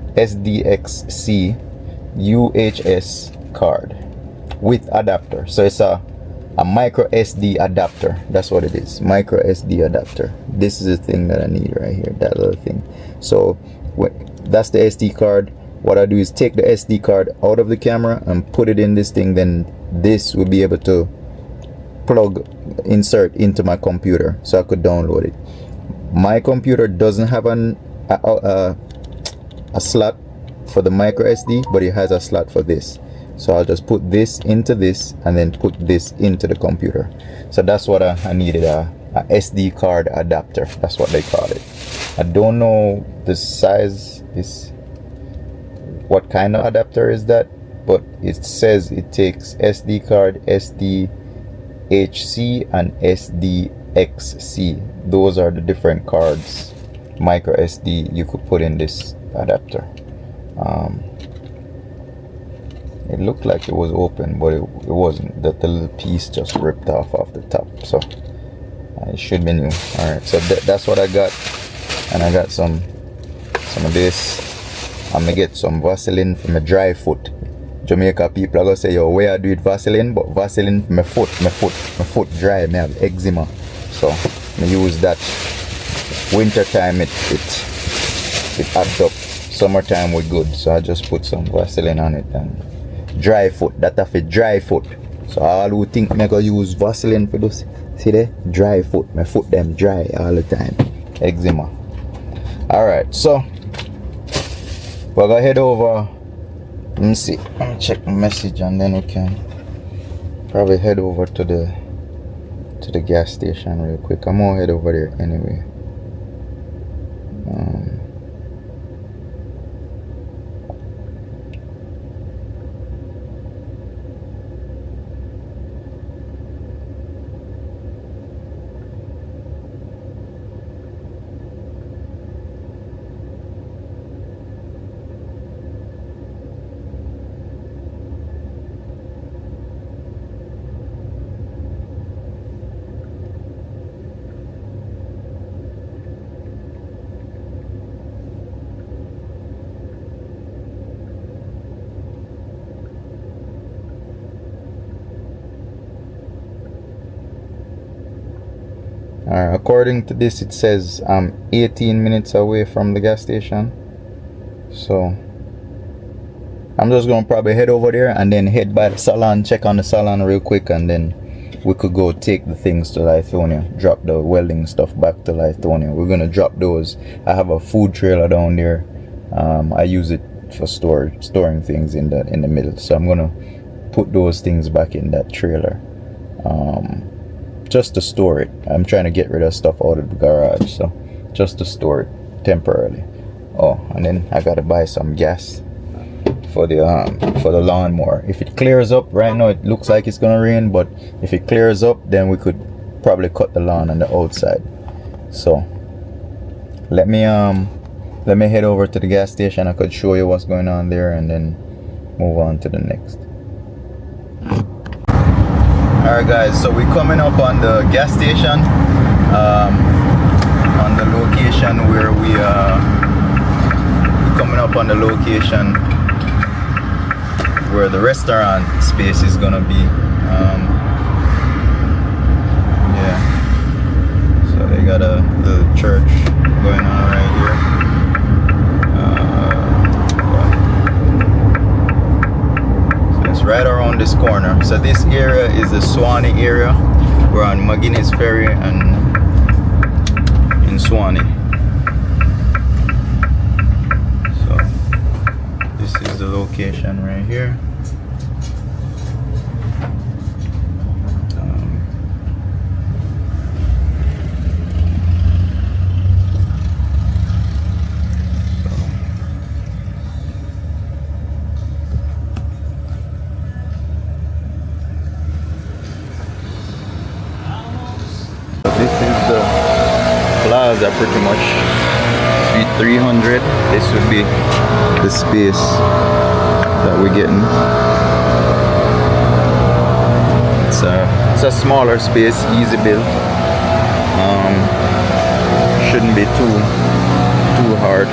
UHS card with adapter. So it's a micro SD adapter. That's what it is, micro SD adapter. This is the thing that I need right here, that little thing. So that's the SD card. What I do is take the SD card out of the camera and put it in this thing. Then this will be able to insert into my computer, so I could download it. My computer doesn't have a slot for the micro SD, but it has a slot for this. So I'll just put this into this and then put this into the computer. So that's what I needed, a SD card adapter. That's what they call it. I don't know the size, is what kind of adapter is that, but it says it takes SD card, SDHC and SDXC. Those are the different cards, micro SD, you could put in this adapter. It looked like it was open, but it wasn't. That the little piece just ripped off the top, so it should be new. All right, so that's what I got. And I got some of this. I'm gonna get some Vaseline for my dry foot. Jamaica people are gonna say, yo, where I do it Vaseline, but Vaseline for my foot dry. I have eczema, so I use that. Winter time it adds up. Summertime we're good, so I just put some Vaseline on it. And dry foot, that have a dry foot. So all who think me gonna use Vaseline for this, see there, dry foot. My foot them dry all the time, eczema. All right, so we're gonna head over. Let me see. Let me check the message, and then we can probably head over to the gas station real quick. I'm gonna head over there anyway. According to this, it says I'm 18 minutes away from the gas station, so I'm just gonna probably head over there and then head by the salon, check on the salon real quick, and then we could go take the things to Lithonia, drop the welding stuff back to Lithonia. We're gonna drop those. I have a food trailer down there. I use it for storing things in the middle, so I'm gonna put those things back in that trailer. Just to store it. I'm trying to get rid of stuff out of the garage, so just to store it temporarily. Oh, and then I gotta buy some gas for the lawnmower. If it clears up, right now it looks like it's gonna rain, but if it clears up, then we could probably cut the lawn on the outside. So let me head over to the gas station. I could show you what's going on there and then move on to the next. Alright guys, so we're coming up on the gas station, on the location where we're coming up on the location where the restaurant space is gonna be. Yeah, so they got a little church going on right here. So it's right around this corner. So this area is the Swanee area. We're on McGuinness Ferry and in Swanee. So this is the location right here. This is the plaza pretty much. Suite 300. This would be the space that we're getting. It's a smaller space, easy built. Shouldn't be too hard.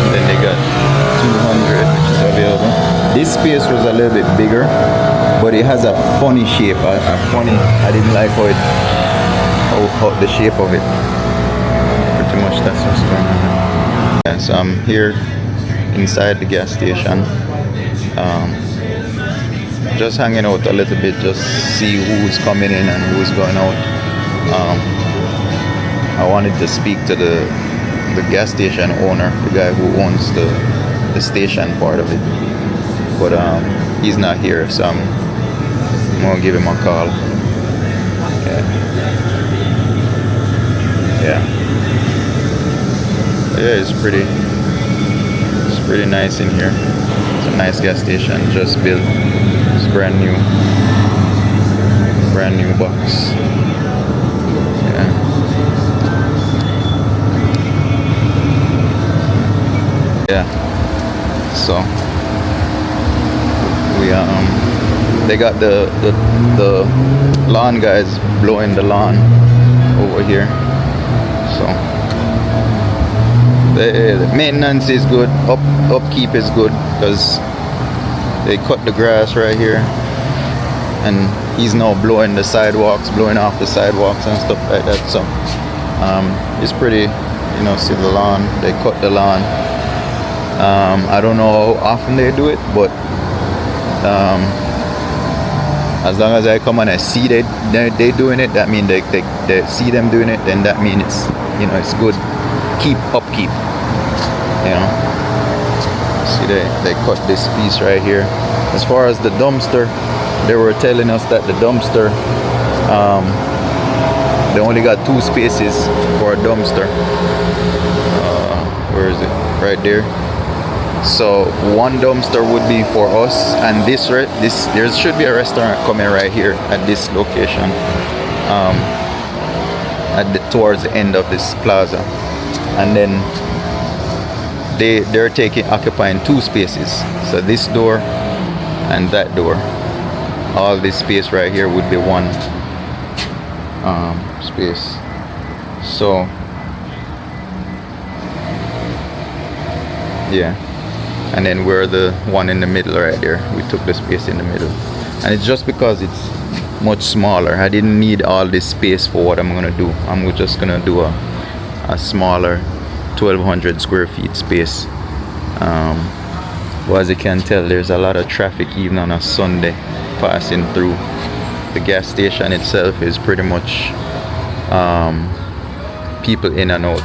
Then they got 200, which is available. This space was a little bit bigger, but it has a funny shape. I didn't like how the shape of it. Pretty much that's what's going on. Yeah, so I'm here inside the gas station, just hanging out a little bit, just see who's coming in and who's going out. I wanted to speak to the gas station owner, the guy who owns the station part of it, but he's not here, so I'm gonna give him a call. Yeah, it's pretty nice in here. It's a nice gas station, just built. It's brand new box. Yeah, so we they got the lawn guys blowing the lawn over here, so the maintenance is good, upkeep is good, because they cut the grass right here, and he's now blowing the sidewalks, blowing off the sidewalks and stuff like that. So it's pretty, see the lawn, they cut the lawn. I don't know how often they do it, but as long as I come and I see they doing it, that means they see them doing it, then that means it's good. Upkeep. See, they cut this piece right here. As far as the dumpster, they were telling us that the dumpster, they only got 2 spaces for a dumpster. Where is it? Right there. So one dumpster would be for us, and there should be a restaurant coming right here at this location, towards the end of this plaza, and then they're occupying 2 spaces. So this door and that door, all this space right here would be one space. So yeah. And then we're the one in the middle right there. We took the space in the middle, and it's just because it's much smaller. I didn't need all this space for what I'm gonna do. I'm just gonna do a smaller 1200 square feet space. Well, as you can tell, there's a lot of traffic even on a Sunday passing through. The gas station itself is pretty much people in and out,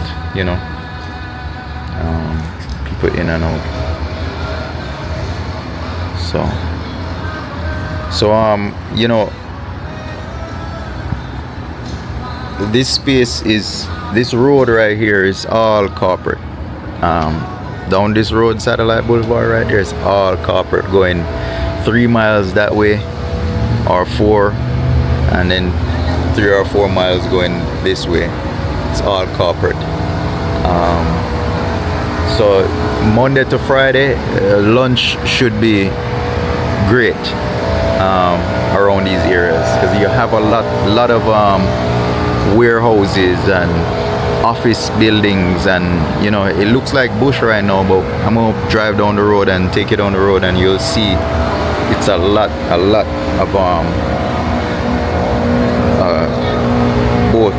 people in and out. So this space this road right here is all corporate. Down this road, Satellite Boulevard right there, is all corporate, going 3 miles that way or 4, and then 3 or 4 miles going this way. It's all corporate. So Monday to Friday, lunch should be great around these areas, because you have a lot of warehouses and office buildings, and it looks like bush right now, but I'm gonna drive down the road and take it down the road, and you'll see it's a lot of both.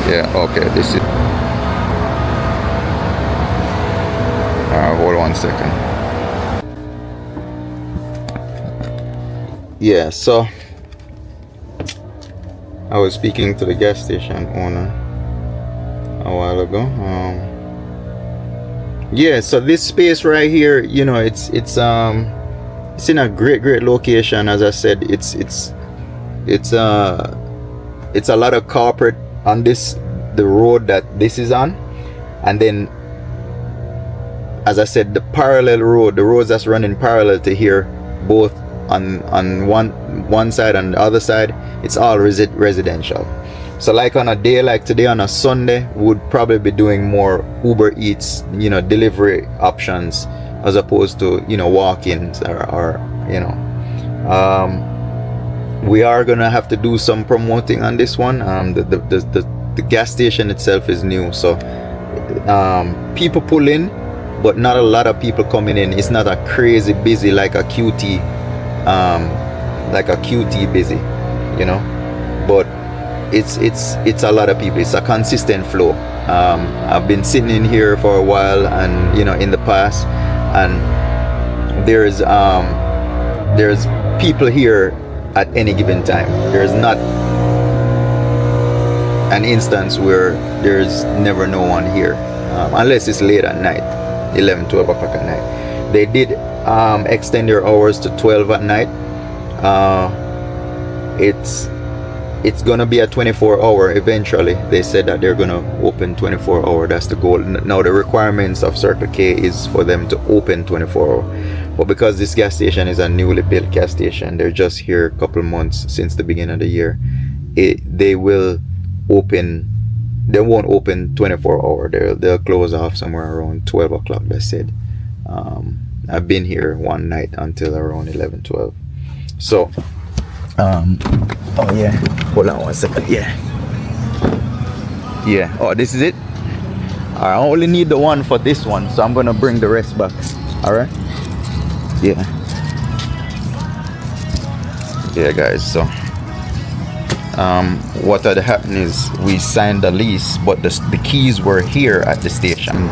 Yeah, okay, this is Yeah, so I was speaking to the gas station owner a while ago. Yeah, so this space right here, you know, it's in a great location. As I said, it's a lot of corporate on the road that this is on, and then, as I said, the roads that's running parallel to here, both on one side and the other side, it's all residential. So like on a day like today, on a Sunday, we would probably be doing more Uber Eats, you know, delivery options, as opposed to, you know, walk-ins or you know. We are gonna have to do some promoting on this one. The gas station itself is new, so people pull in, but not a lot of people coming in. It's not a crazy busy like a QT, busy, you know. But it's a lot of people. It's a consistent flow. I've been sitting in here for a while, and you know, in the past, and there's people here at any given time. There's not an instance where there's never no one here, unless it's late at night, 11-12 o'clock at night. They did extend their hours to 12 at night. It's gonna be a 24-hour eventually. They said that they're gonna open 24-hour. That's the goal. Now the requirements of Circle K is for them to open 24-hour, but because this gas station is a newly built gas station, they're just here a couple months since the beginning of the year. They won't open 24-hour. They'll close off somewhere around 12 o'clock, they said. I've been here one night until around 11-12. So oh yeah, hold on one second. Yeah, oh, this is it. I only need the one for this one, so I'm gonna bring the rest back. All right. Yeah guys, so what had happened is we signed the lease, but the keys were here at the station.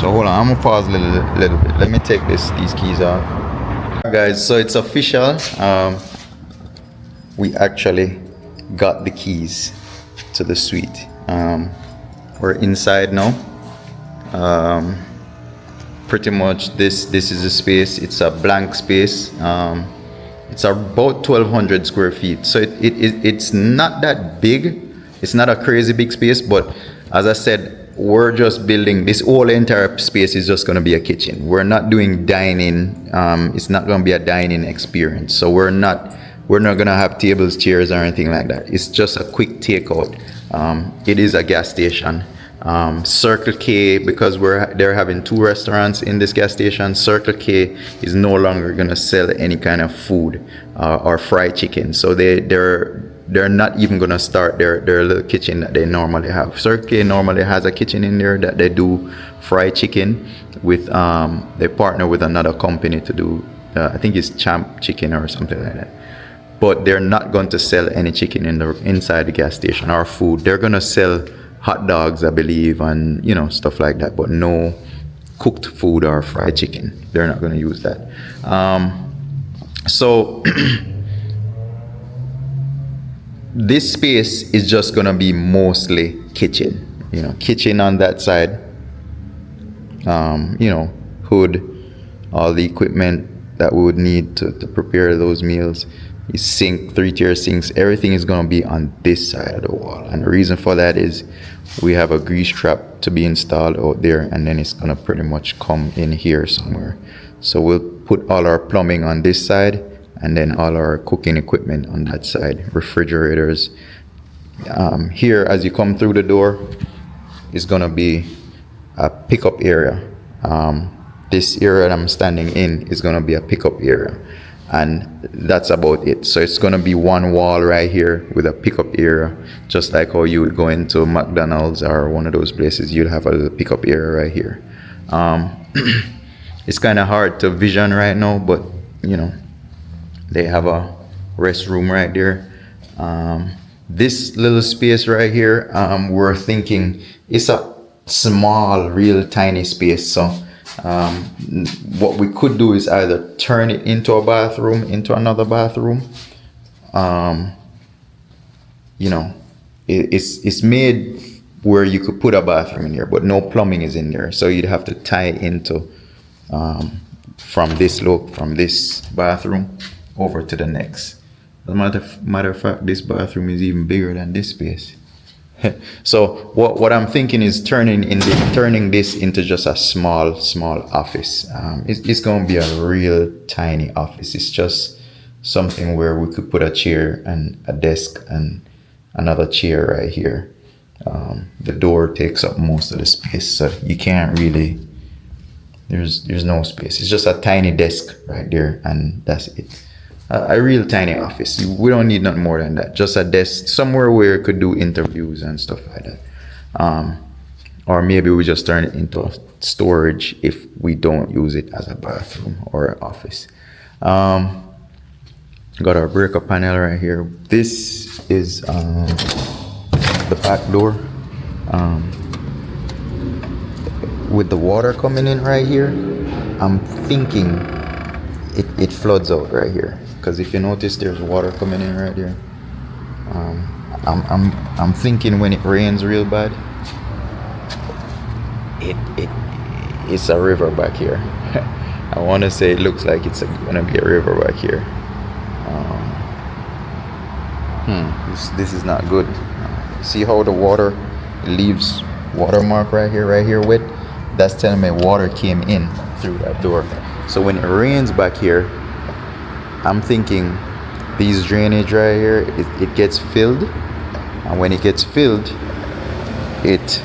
So hold on, I'm gonna pause a little bit. Let me take these keys off. Guys, so it's official. We actually got the keys to the suite. We're inside now. Pretty much this is a space. It's a blank space. It's about 1,200 square feet. So it's not that big. It's not a crazy big space, but as I said, we're just building this whole entire space is just going to be a kitchen. We're not doing dining. It's not going to be a dining experience. So we're not going to have tables, chairs, or anything like that. It's just a quick takeout. It is a gas station. Circle K, because they're having 2 restaurants in this gas station, Circle K is no longer going to sell any kind of food or fried chicken. So they're not even going to start their little kitchen that they normally have. Circle K normally has a kitchen in there that they do fried chicken with. They partner with another company to do, I think it's Champ Chicken or something like that. But they're not going to sell any chicken inside the gas station or food. They're going to sell hot dogs, I believe, and you know, stuff like that, but no cooked food or fried chicken. They're not going to use that. So this space is just going to be mostly kitchen, you know, kitchen on that side, you know, hood, all the equipment that we would need to prepare those meals. Sink, 3-tier sinks, everything is going to be on this side of the wall. And the reason for that is we have a grease trap to be installed out there, and then it's going to pretty much come in here somewhere. So we'll put all our plumbing on this side, and then all our cooking equipment on that side, refrigerators. Here, as you come through the door, is going to be a pickup area. This area that I'm standing in is going to be a pickup area. And that's about it. So it's going to be one wall right here with a pickup area, just like how you would go into McDonald's or one of those places. You'd have a little pickup area right here. It's kind of hard to vision right now, but you know, they have a restroom right there. This little space right here, we're thinking it's a small, real tiny space. So what we could do is either turn it into a bathroom, into another bathroom. You know, it's made where you could put a bathroom in here, but no plumbing is in there. So you'd have to tie into from this bathroom over to the next. As a matter of fact, this bathroom is even bigger than this space. So what I'm thinking is turning this into just a small office. It's going to be a real tiny office. It's just something where we could put a chair and a desk and another chair right here. The door takes up most of the space, so you can't really. There's no space. It's just a tiny desk right there, and that's it. A real tiny office. We don't need nothing more than that. Just a desk somewhere where you could do interviews and stuff like that. Or maybe we just turn it into a storage if we don't use it as a bathroom or an office. Got our breaker panel right here. This is the back door. With the water coming in right here, I'm thinking it floods out right here. Because if you notice, there's water coming in right here. I'm thinking when it rains real bad, it's a river back here. I want to say it looks like it's gonna be a river back here. This is not good. See how the water leaves watermark right here wet? That's telling me water came in through that door. So when it rains back here, I'm thinking these drainage right here, it gets filled, and when it gets filled, it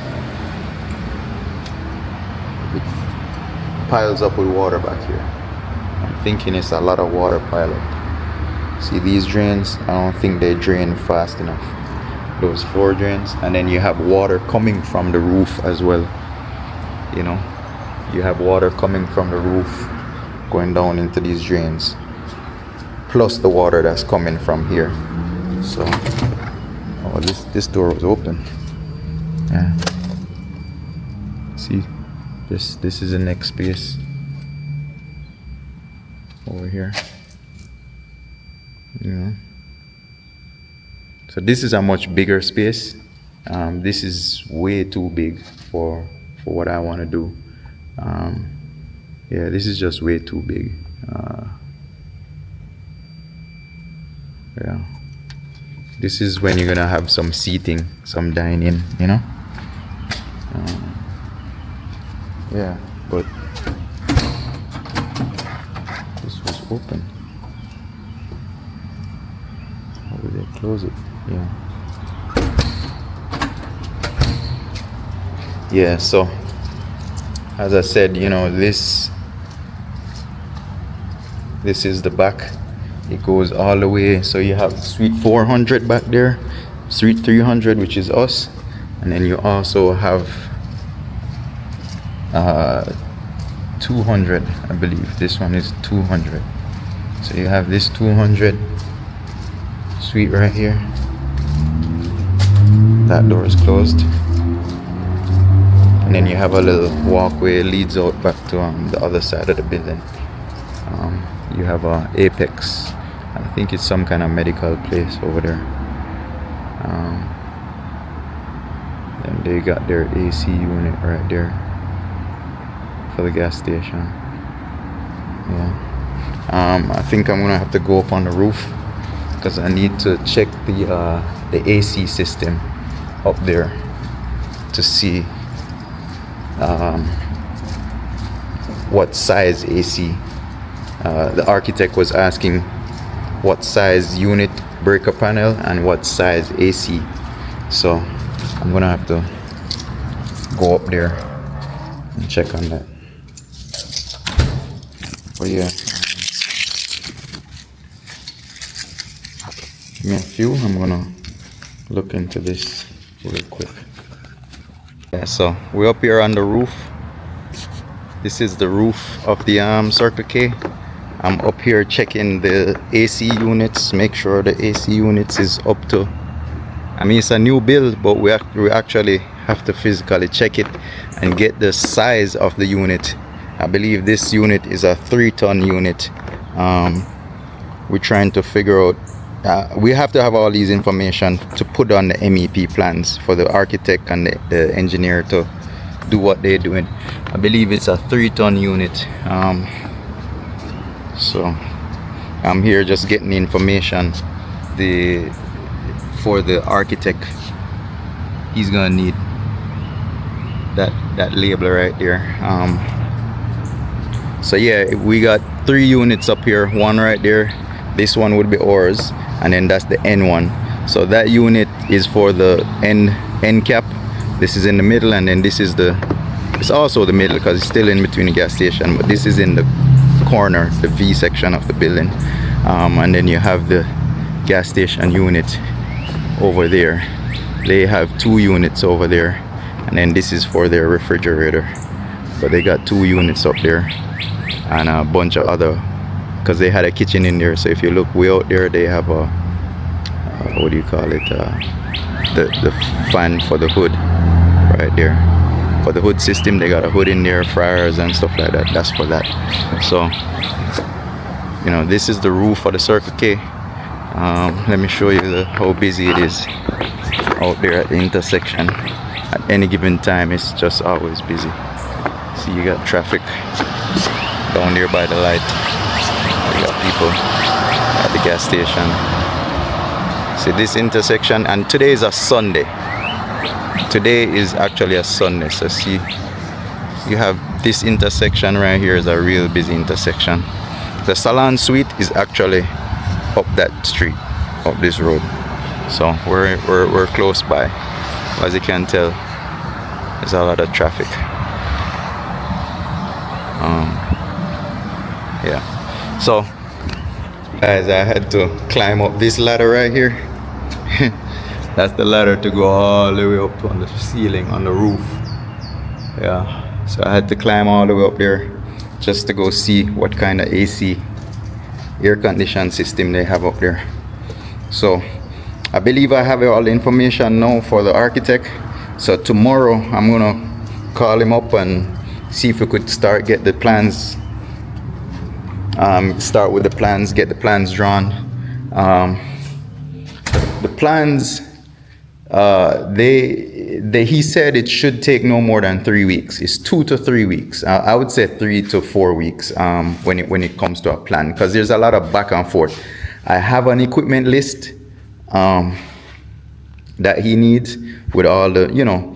piles up with water back here. I'm thinking it's a lot of water pile up. See these drains? I don't think they drain fast enough. Those 4 drains, and then you have water coming from the roof as well. You know, you have water coming from the roof going down into these drains, plus the water that's coming from here. So, oh, this door was open. Yeah. See, this is the next space over here. You know. So this is a much bigger space. This is way too big for what I want to do. Yeah, this is just way too big. Yeah, this is when you're gonna have some seating, some dining, you know. Yeah, but this was open. How did they close it? Yeah. Yeah, so as I said, you know, this is the back. It goes all the way. So you have suite 400 back there, suite 300, which is us, and then you also have 200, I believe. This one is 200. So you have this 200 suite right here. That door is closed. And then you have a little walkway leads out back to the other side of the building. You have a Apex. I think it's some kind of medical place over there. And they got their AC unit right there for the gas station. Yeah. I think I'm gonna have to go up on the roof because I need to check the AC system up there to see what size AC. The architect was asking what size unit breaker panel and what size AC. So I'm gonna have to go up there and check on that. But yeah, give me a few. I'm gonna look into this real quick. Yeah, so we're up here on the roof. This is the roof of the Circle K. I'm up here checking the AC units, make sure the AC units is up to I mean, it's a new build, but we actually have to physically check it and get the size of the unit. I believe this unit is a 3-ton unit. We're trying to figure out, we have to have all these information to put on the MEP plans for the architect and the engineer to do what they're doing. I believe it's a 3-ton unit. So I'm here just getting the information for the architect. He's gonna need that label right there. So yeah, we got 3 units up here, one right there. This one would be ours, and then that's the N one. So that unit is for the end cap. This is in the middle, and then this is it's also the middle because it's still in between the gas station, but this is in the corner, the V section of the building. And then you have the gas station unit over there. They have 2 units over there, and then this is for their refrigerator. But they got 2 units up there and a bunch of other, because they had a kitchen in there. So if you look way out there, they have a what do you call it, the fan for the hood right there. For the hood system, they got a hood in there, fryers and stuff like that. That's for that. So you know, this is the roof for the Circle K. Let me show you how busy it is out there at the intersection. At any given time, it's just always busy. See, you got traffic down there by the light. You got people at the gas station. See this intersection, and today is a Sunday. Today is actually a Sunday. So see, you have this intersection right here is a real busy intersection. The Salon Suite is actually up that street, up this road. So we're close by. As you can tell, there's a lot of traffic. Yeah. So guys, I had to climb up this ladder right here. That's the ladder to go all the way up on the ceiling, on the roof. Yeah. So I had to climb all the way up there just to go see what kind of AC, air conditioning system they have up there. So I believe I have all the information now for the architect. So tomorrow I'm gonna call him up and see if we could get the plans, start with the plans, get the plans drawn. The plans, he said it should take no more than 3 weeks. It's 2 to 3 weeks. I would say 3 to 4 weeks when it comes to a plan, because there's a lot of back and forth. I have an equipment list that he needs with all the, you know,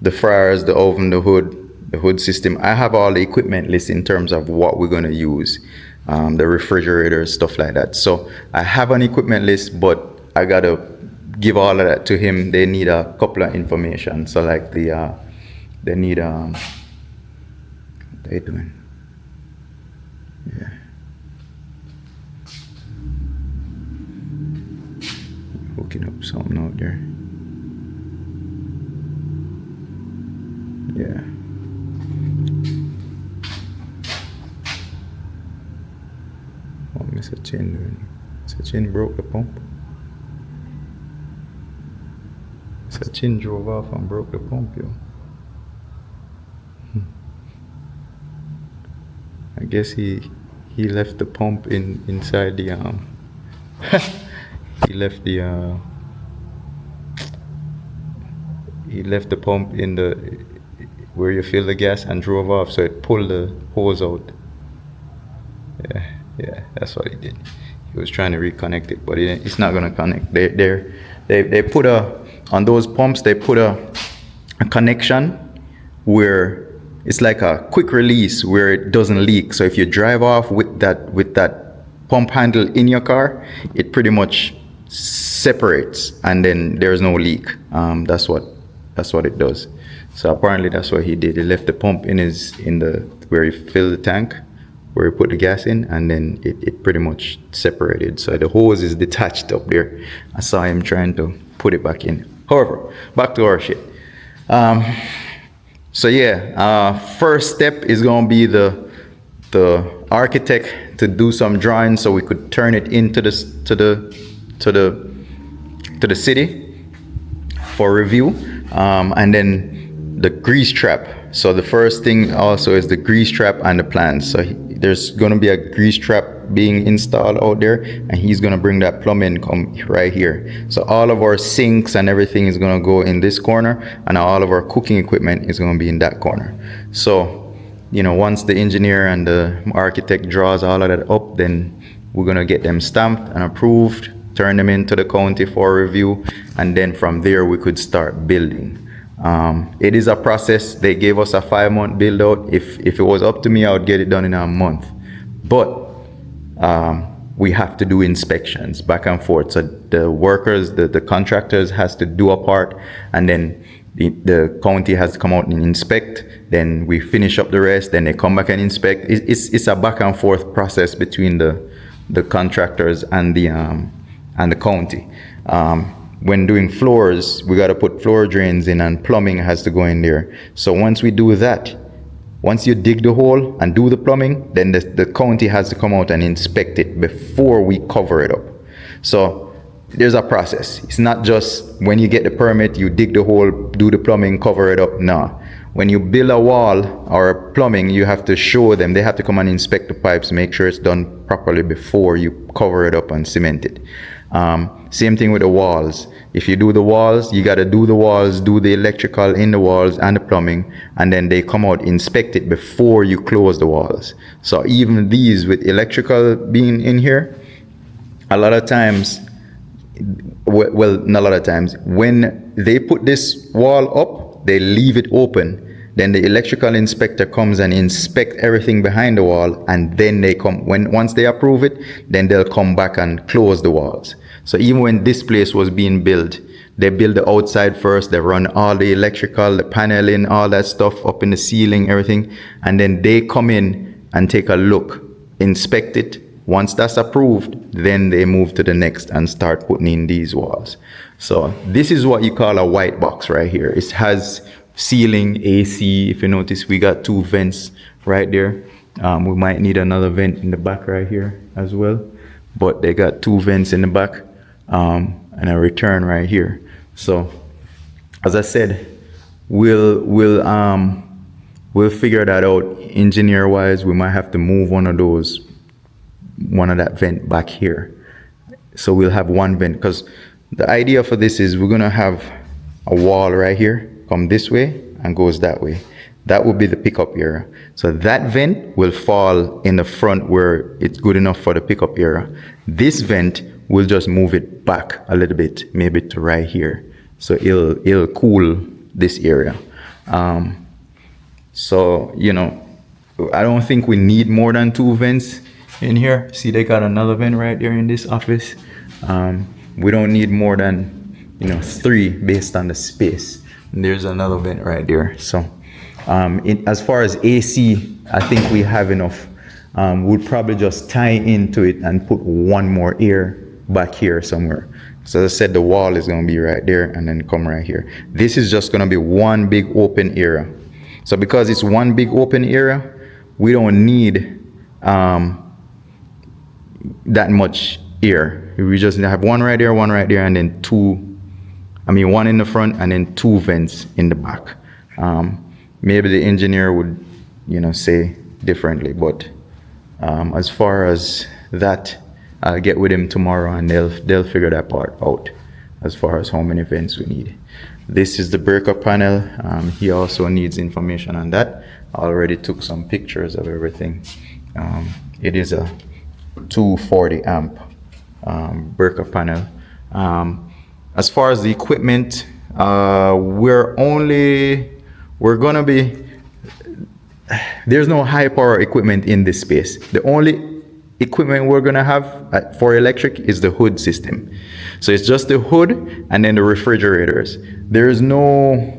the fryers, the oven, the hood system. I have all the equipment list in terms of what we're going to use, the refrigerator, stuff like that. So I have an equipment list, but I got to give all of that to him. They need a couple of information. So like they need, what they doing? Yeah. Hooking up something out there. Yeah. What Mr. Chin doing? Mr. Chin broke the pump. Mr. Chin drove off and broke the pump, yo. I guess he left the pump inside the he left the pump in the where you fill the gas and drove off, so it pulled the hose out. Yeah, that's what he did. He was trying to reconnect it, but it's not gonna connect. They put on those pumps, they put a connection where it's like a quick release where it doesn't leak. So if you drive off with that pump handle in your car, it pretty much separates and then there's no leak. That's what it does. So apparently that's what he did. He left the pump in the where he filled the tank, where he put the gas in, and then it pretty much separated. So the hose is detached up there. I saw him trying to put it back in. However, back to our shit. So yeah, first step is gonna be the architect to do some drawings so we could turn it into the city. for review, and then the grease trap. So the first thing also is the grease trap and the plans. So there's going to be a grease trap being installed out there, and he's going to bring that plumbing come right here. So all of our sinks and everything is going to go in this corner, and all of our cooking equipment is going to be in that corner. So, you know, once the engineer and the architect draws all of that up, then we're going to get them stamped and approved, turn them into the county for review, and then from there we could start building. It is a process. They gave us a 5-month build out. If it was up to me, I would get it done in a month. But we have to do inspections back and forth. So the workers, the contractors has to do a part, and then the county has to come out and inspect. Then we finish up the rest. Then they come back and inspect. It's a back and forth process between the contractors and the county. When doing floors, we got to put floor drains in, and plumbing has to go in there. So once we do that, once you dig the hole and do the plumbing, then the county has to come out and inspect it before we cover it up. So there's a process. It's not just when you get the permit, you dig the hole, do the plumbing, cover it up. No. When you build a wall or plumbing, you have to show them. They have to come and inspect the pipes, make sure it's done properly before you cover it up and cement it. Same thing with the walls. If you do the walls, you got to do the walls, do the electrical in the walls and the plumbing, and then they come out, inspect it before you close the walls. So even these with electrical being in here, a lot of times, well, not a lot of times, when they put this wall up, they leave it open. Then the electrical inspector comes and inspect everything behind the wall, and then they come, once they approve it, then they'll come back and close the walls. So even when this place was being built, they build the outside first, they run all the electrical, the paneling, all that stuff up in the ceiling, everything, and then they come in and take a look, inspect it. Once that's approved, then they move to the next and start putting in these walls. So this is what you call a white box right here. It has ceiling, AC. If you notice, we got 2 vents right there. We might need another vent in the back right here as well, but they got 2 vents in the back, and a return right here. So as I said, we'll figure that out engineer wise. We might have to move one of that vent back here, so we'll have 1 vent, because the idea for this is we're gonna have a wall right here, come this way and goes that way. That will be the pickup area. So that vent will fall in the front where it's good enough for the pickup area. This vent will just move it back a little bit, maybe to right here. So it'll cool this area. So, you know, I don't think we need more than 2 vents in here. See, they got another vent right there in this office. We don't need more than, 3 based on the space. And there's another vent right there. So as far as AC, I think we have enough. We'll probably just tie into it and put 1 more ear back here somewhere. So as I said, the wall is going to be right there and then come right here. This is just going to be 1 big open area. So because it's 1 big open area, we don't need that much air. We just have 1 right there, 1 right there, and then 1 in the front and then 2 vents in the back. Maybe the engineer would, say differently, but as far as that, I'll get with him tomorrow and they'll figure that part out as far as how many vents we need. This is the breaker panel. He also needs information on that. I already took some pictures of everything. It is a 240 amp breaker panel. As far as the equipment, there's no high power equipment in this space. The only equipment we're gonna have for electric is the hood system. So it's just the hood and then the refrigerators. There's no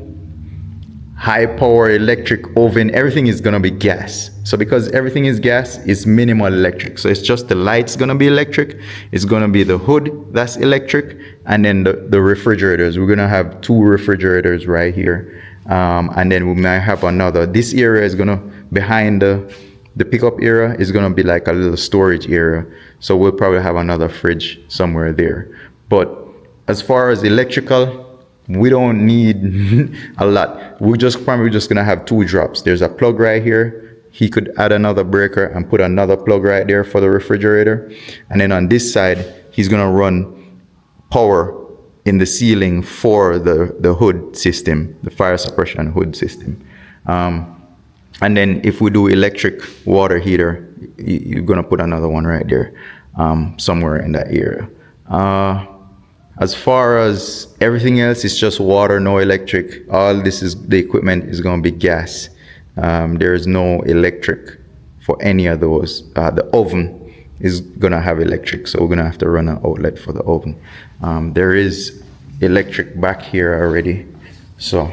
high power electric oven. Everything is gonna be gas. So because everything is gas, it's minimal electric. So it's just the lights gonna be electric. It's gonna be the hood that's electric, and then the refrigerators. We're gonna have 2 refrigerators right here, and then we might have another. This area is gonna, behind the pickup area, is gonna be like a little storage area. So we'll probably have another fridge somewhere there. But as far as electrical, we don't need a lot. We're just probably just gonna have 2 drops. There's a plug right here. He could add another breaker and put another plug right there for the refrigerator. And then on this side, he's gonna run power in the ceiling for the hood system, the fire suppression hood system. And then if we do electric water heater, you're gonna put another one right there, somewhere in that area. As far as everything else, it's just water, no electric. All this is, the equipment is gonna be gas. There is no electric for any of those. The oven is gonna have electric, so we're gonna have to run an outlet for the oven. There is electric back here already, so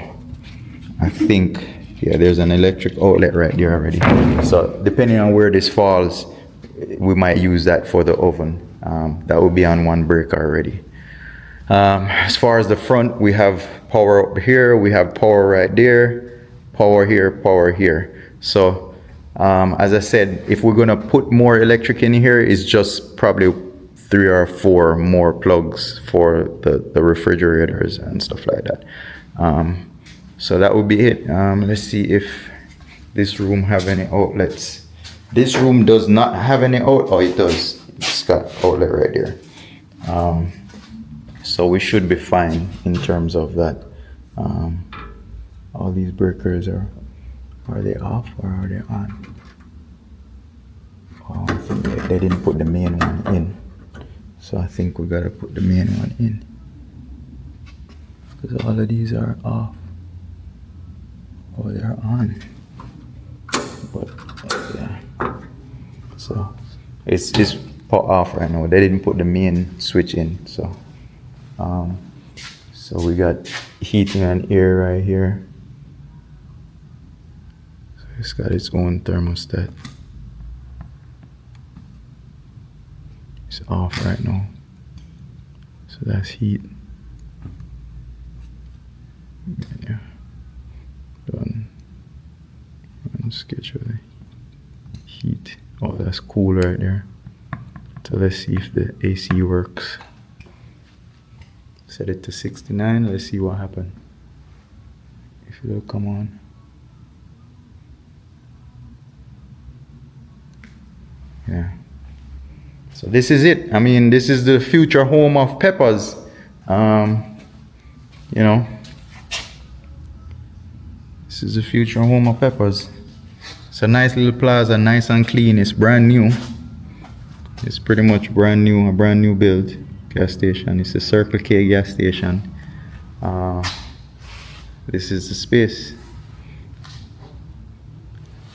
I think, yeah, there's an electric outlet right there already. So depending on where this falls, we might use that for the oven. That will be on 1 breaker already. As far as the front, we have power up here, we have power right there, power here, power here. So as I said, if we're gonna put more electric in here, it's just probably 3 or 4 more plugs for the refrigerators and stuff like that. So that would be it. Let's see if this room have any outlets. This room does not have any oh, it does. It's got outlet right there. So we should be fine in terms of that. All these breakers are they off or are they on? Oh, I think they didn't put the main one in. So I think we gotta put the main one in, because all of these are off. Oh, they're on. But yeah. So it's off right now. They didn't put the main switch in, so so we got heating and air right here. So it's got its own thermostat. It's off right now. So that's heat. Yeah. Done. And schedule heat. Oh, that's cool right there. So let's see if the AC works. Set it to 69. Let's see what happens. If it'll come on. Yeah. So this is it. I mean, this is the future home of Peppers. You know, this is the future home of Peppers. It's a nice little plaza, nice and clean. It's brand new. It's pretty much brand new, a brand new build gas station. It's a Circle K gas station. This is the space.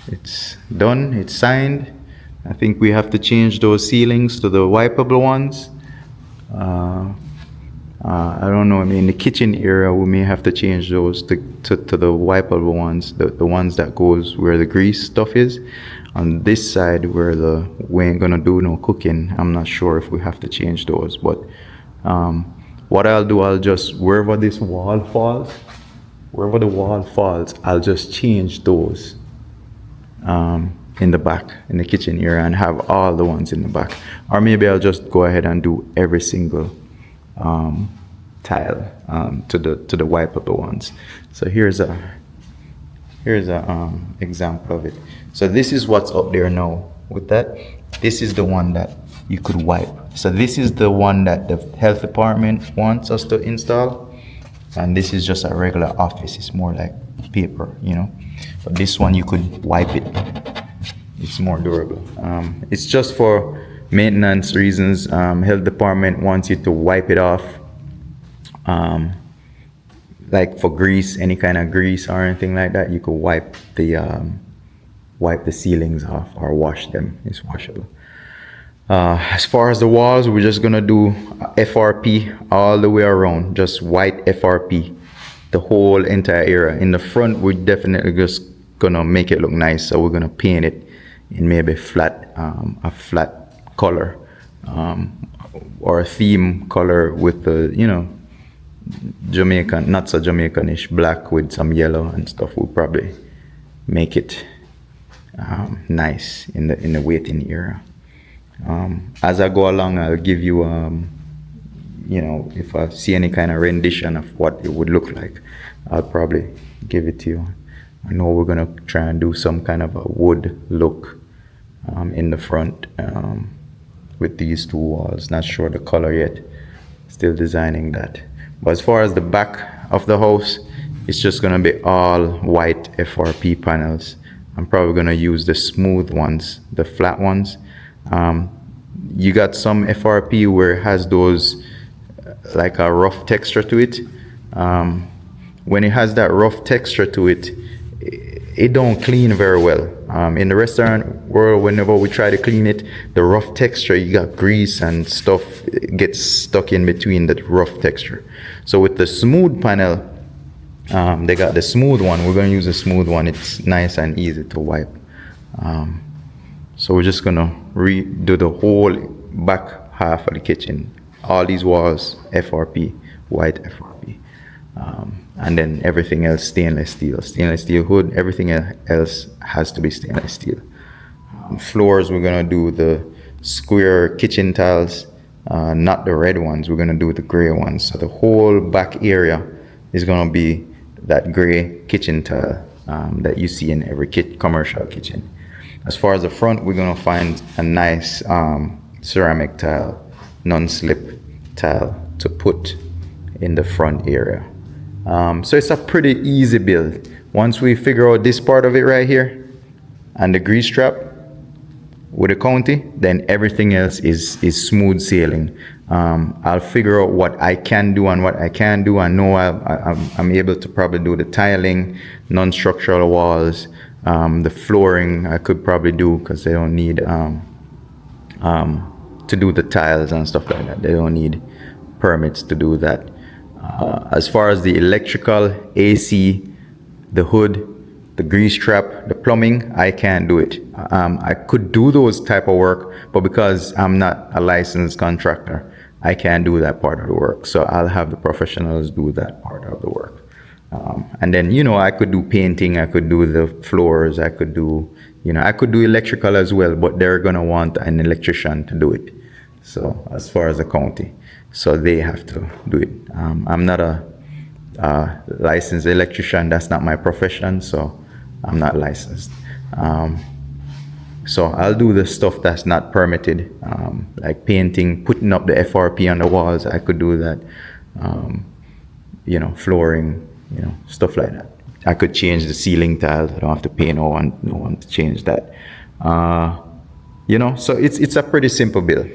It's done, it's signed. I think we have to change those ceilings to the wipeable ones. I don't know, I mean, the kitchen area, we may have to change those to the wipeable ones, the ones that goes where the grease stuff is. On this side where we ain't gonna do no cooking, I'm not sure if we have to change those, but what I'll do, I'll just, wherever this wall falls, wherever the wall falls, I'll just change those in the back, in the kitchen area, and have all the ones in the back. Or maybe I'll just go ahead and do every single tile to the wipeable ones. So here's a example of it. So this is what's up there now. With that, this is the one that you could wipe. So this is the one that the health department wants us to install, and this is just a regular office. It's more like paper, you know. But this one you could wipe it. It's more durable. It's just for maintenance reasons. Health department wants you to wipe it off, like for grease, any kind of grease or anything like that. You could wipe the ceilings off or wash them. It's washable. As far as the walls, we're just gonna do FRP all the way around, just white FRP, the whole entire area. In the front, we're definitely just gonna make it look nice, so we're gonna paint it in maybe a flat color, or a theme color with the, you know, Jamaican, not so Jamaicanish black with some yellow and stuff. We'll probably make it nice in the waiting area. As I go along, I'll give you if I see any kind of rendition of what it would look like, I'll probably give it to you. I know we're gonna try and do some kind of a wood look in the front with these two walls. Not sure the color yet, still designing that. But as far as the back of the house, it's just gonna be all white FRP panels. I'm probably gonna use the smooth ones, the flat ones. You got some FRP where it has those like a rough texture to it. When it has that rough texture to it, it don't clean very well. In the restaurant world, whenever we try to clean it, the rough texture, you got grease and stuff gets stuck in between that rough texture. So with the smooth panel, they got the smooth one. We're gonna use the smooth one. It's nice and easy to wipe. So we're just gonna redo the whole back half of the kitchen. All these walls, FRP, white FRP. And then everything else stainless steel. Stainless steel hood, everything else has to be stainless steel. Floors, we're gonna do the square kitchen tiles, not the red ones. We're gonna do the gray ones. So the whole back area is gonna be that gray kitchen tile that you see in every commercial kitchen. As far as the front, we're gonna find a nice ceramic tile, non-slip tile to put in the front area. So it's a pretty easy build. Once we figure out this part of it right here and the grease trap with the county, then everything else is smooth sailing. I'll figure out what I can do and what I can't do. I know I'm able to probably do the tiling, non-structural walls, the flooring I could probably do because they don't need to do the tiles and stuff like that. They don't need permits to do that. As far as the electrical, AC, the hood, the grease trap, the plumbing, I can't do it. I could do those type of work, but because I'm not a licensed contractor, I can't do that part of the work. So I'll have the professionals do that part of the work. And then, I could do painting, I could do the floors, I could do electrical as well, but they're gonna want an electrician to do it. So as far as the county, so they have to do it. I'm not a licensed electrician. That's not my profession, so I'm not licensed. So I'll do the stuff that's not permitted, like painting, putting up the FRP on the walls. I could do that. Flooring, stuff like that. I could change the ceiling tiles. I don't have to pay no one to change that. So it's a pretty simple build.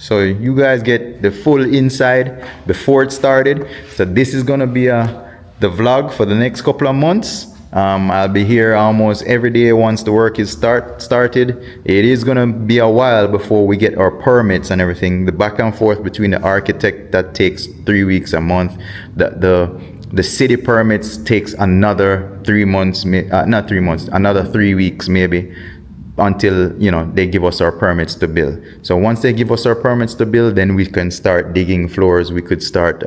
So you guys get the full inside before it started. So this is gonna be the vlog for the next couple of months. I'll be here almost every day once the work is started. It is gonna be a while before we get our permits and everything. The back and forth between the architect, that takes 3 weeks, a month. The city permits takes another 3 months, not 3 months, another 3 weeks maybe, until they give us our permits to build. So once they give us our permits to build, then we can start digging floors. We could start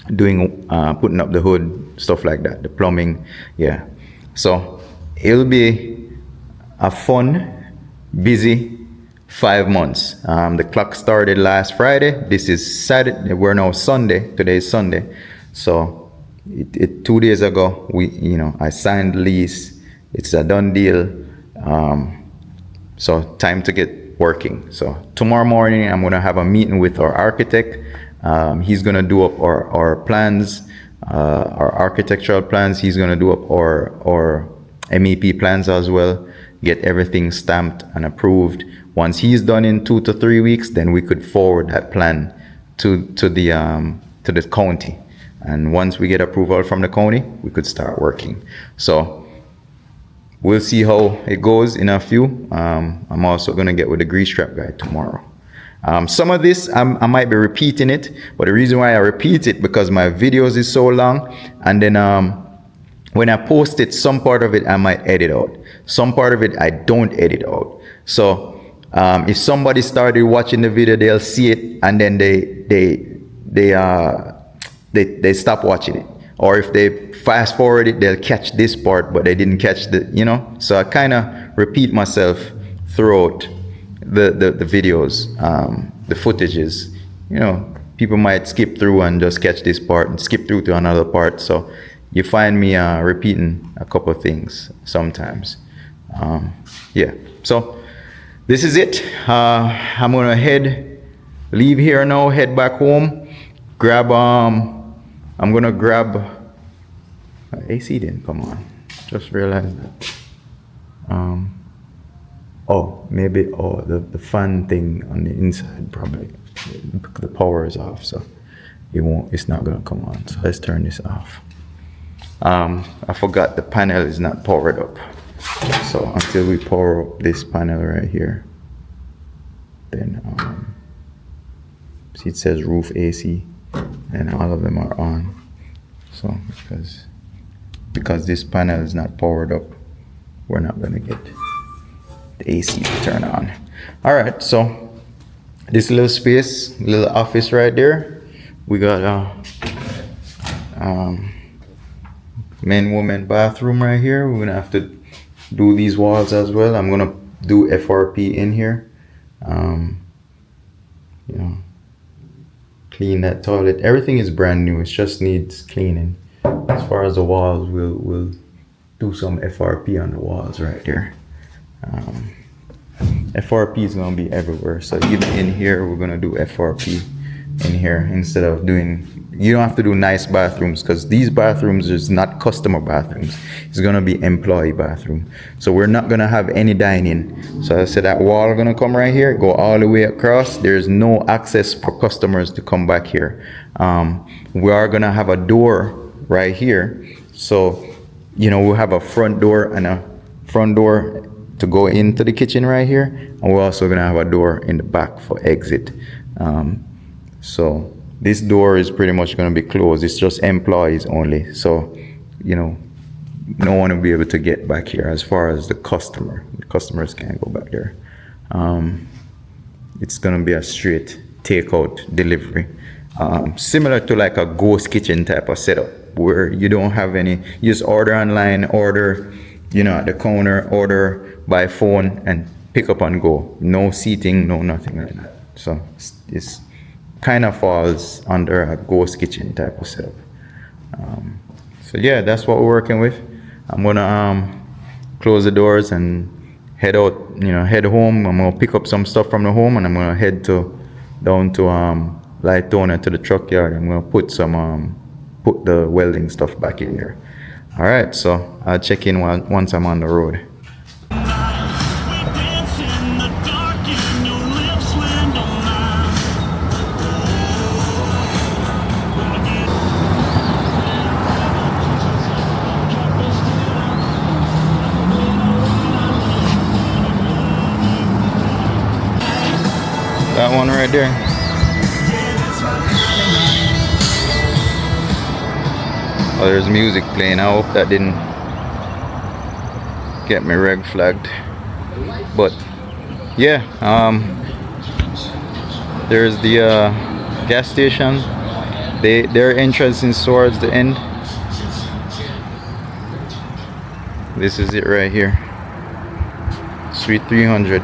putting up the hood, stuff like that, the plumbing. Yeah, so it'll be a fun, busy 5 months. The clock started last Friday. This is Saturday. We're now Sunday. Today is Sunday. So 2 days ago, I signed the lease. It's a done deal. So time to get working. So tomorrow morning, I'm gonna have a meeting with our architect. He's gonna do up our plans, our architectural plans. He's gonna do up our MEP plans as well, get everything stamped and approved. Once he's done in 2 to 3 weeks, then we could forward that plan to the county. And once we get approval from the county, we could start working. So we'll see how it goes in a few. I'm also gonna get with the grease trap guy tomorrow. Some of this, I might be repeating it, but the reason why I repeat it, because my videos is so long, and then when I post it, some part of it I might edit out. Some part of it I don't edit out. So if somebody started watching the video, they'll see it, and then they stop watching it. Or if they fast forward it, they'll catch this part, but they didn't catch so I kind of repeat myself throughout the videos, the footages. people might skip through and just catch this part and skip through to another part. So you find me repeating a couple of things sometimes. Yeah, so this is it. I'm gonna leave here now, head back home, grab, I'm gonna grab, AC didn't come on, just realized that. Oh, maybe, the fan thing on the inside, probably, the power is off, so it's not gonna come on, so let's turn this off. I forgot the panel is not powered up. So until we power up this panel right here, then see it says roof AC, and all of them are on. So because this panel is not powered up, we're not gonna get the AC to turn on. All right, so this little space, little office right there, we got men woman bathroom right here. We're gonna have to do these walls as well. I'm gonna do FRP in here. You know, clean that toilet. Everything is brand new. It just needs cleaning. As far as the walls, we'll do some FRP on the walls right there. FRP is gonna be everywhere. So even in here, we're gonna do FRP in here instead of doing. You don't have to do nice bathrooms because these bathrooms is not customer bathrooms. It's gonna be employee bathroom. So we're not gonna have any dining. So I said that wall gonna come right here, go all the way across. There's no access for customers to come back here. We are gonna have a door right here. So, you know, we'll have a front door and a front door to go into the kitchen right here. And we're also gonna have a door in the back for exit. So this door is pretty much going to be closed. It's just employees only. So, you know, no one will be able to get back here as far as the customer. The customers can't go back there. It's going to be a straight takeout delivery. Similar to like a ghost kitchen type of setup where you don't have any, you just order online, order, you know, at the counter, order by phone and pick up and go. No seating, no nothing like that. So it's kind of falls under a ghost kitchen type of setup. So yeah, that's what we're working with. I'm gonna close the doors and head out, you know, head home. I'm gonna pick up some stuff from the home and I'm gonna head down to Lightona to the truck yard. I'm gonna put the welding stuff back in here. All right, so I'll check in once I'm on the road. That one right there. Oh, there's music playing. I hope that didn't get me red flagged. But yeah, there's the gas station. Their entrance is towards the end. This is it right here. Suite 300.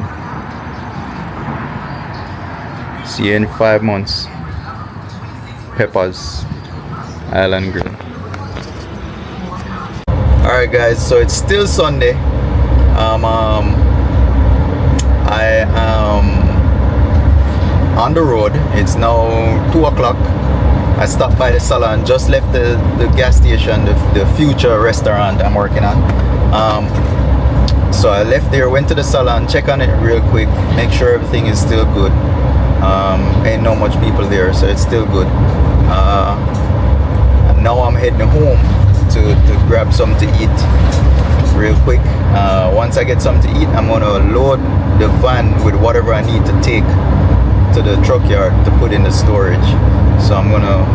See you in 5 months. Peppers Island Grill. Alright guys, so it's still Sunday. I am on the road. It's now 2 o'clock. I stopped by the salon, just left the gas station, the future restaurant I'm working on. So I left there, went to the salon, check on it real quick, make sure everything is still good. Ain't no much people there, so it's still good. And now I'm heading home to grab something to eat real quick. Once I get something to eat, I'm gonna load the van with whatever I need to take to the truck yard to put in the storage. So I'm gonna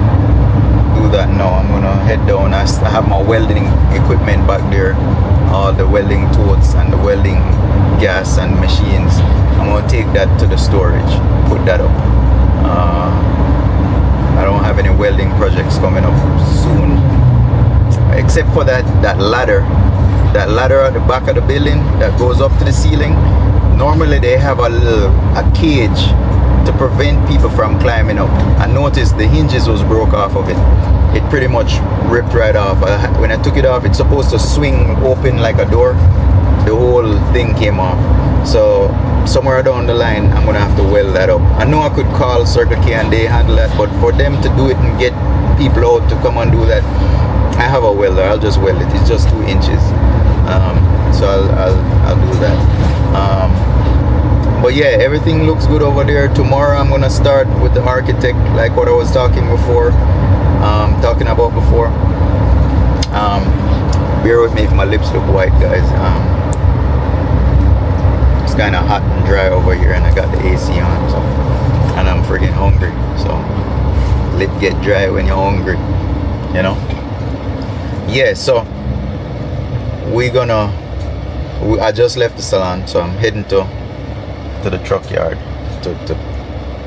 do that now. I'm gonna head down. I have my welding equipment back there, all the welding tools and the welding gas and machines. I'm gonna take that to the storage, put that up. I don't have any welding projects coming up soon, except for that ladder at the back of the building that goes up to the ceiling. Normally they have a cage to prevent people from climbing up. I noticed the hinges was broke off of it. It pretty much ripped right off. When I took it off, it's supposed to swing open like a door. The whole thing came off. So somewhere down the line, I'm gonna have to weld that up. I know I could call Circle K and they handle that, but for them to do it and get people out to come and do that, I have a welder. I'll just weld it. It's just 2 inches. So I'll do that. But yeah, everything looks good over there. Tomorrow I'm gonna start with the architect, like what I was talking about before. Bear with me if my lips look white, guys. It's kind of hot and dry over here, and I got the AC on, so, and I'm freaking hungry. So lip get dry when you're hungry, you know. Yeah, so I just left the salon, so I'm heading to the truck yard to